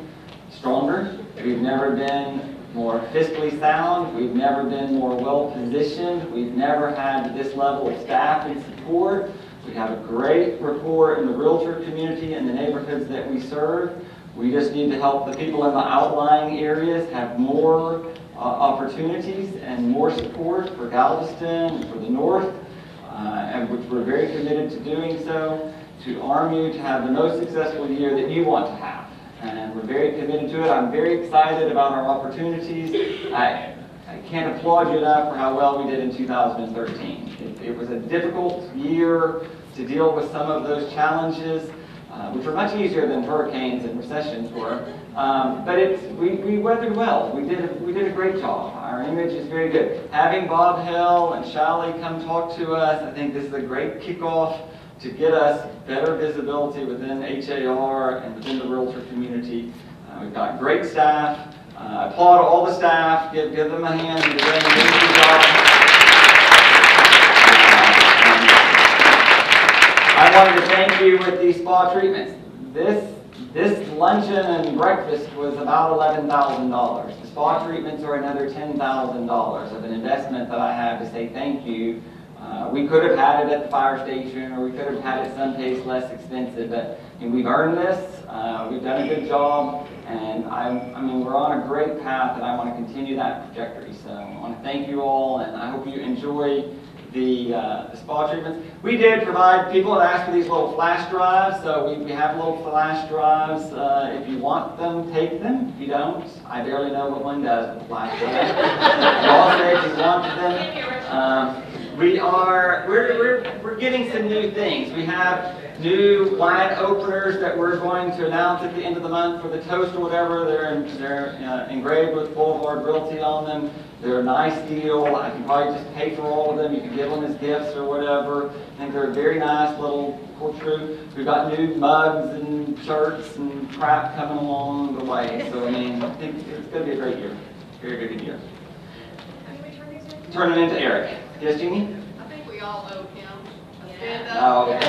A: stronger. We've never been more fiscally sound. We've never been more well-positioned. We've never had this level of staff and support. We have a great rapport in the realtor community and the neighborhoods that we serve. We just need to help the people in the outlying areas have more opportunities and more support for Galveston and for the North, and which we're very committed to doing so, to arm you to have the most successful year that you want to have. And we're very committed to it. I'm very excited about our opportunities. I can't applaud you enough for how well we did in 2013. It was a difficult year to deal with some of those challenges, which were much easier than hurricanes and recessions were. But we weathered well. We did a great job. Our image is very good. Having Bob Hill and Shally come talk to us, I think this is a great kickoff to get us better visibility within HAR and within the realtor community. We've got great staff. I applaud all the staff. Give them a hand. They're doing an amazing job. I wanted to thank you with these spa treatments. This luncheon and breakfast was about $11,000. The spa treatments are another $10,000 of an investment that I have to say thank you. We could have had it at the fire station, or we could have had it someplace less expensive, but we've earned this. We've done a good job, and I mean we're on a great path, and I want to continue that trajectory. So I want to thank you all, and I hope you enjoy the spa treatments. We did provide, people had asked for these little flash drives, so we have little flash drives. If you want them, take them. If you don't, I barely know what one does with a flash drive. You all say if you want them. We're getting some new things. We have new wine openers that we're going to announce at the end of the month for the toast or whatever. They're engraved with Boulevard Realty on them. They're a nice deal. I can probably just pay for all of them. You can give them as gifts or whatever. I think they're a very nice little portrait. We've got new mugs and shirts and crap coming along the way. So I mean, I think it's going to be a great year. Very, very good year. Turn it into Eric. Yes, Jeannie?
B: I think we all owe him a stand up.
A: Oh, yeah.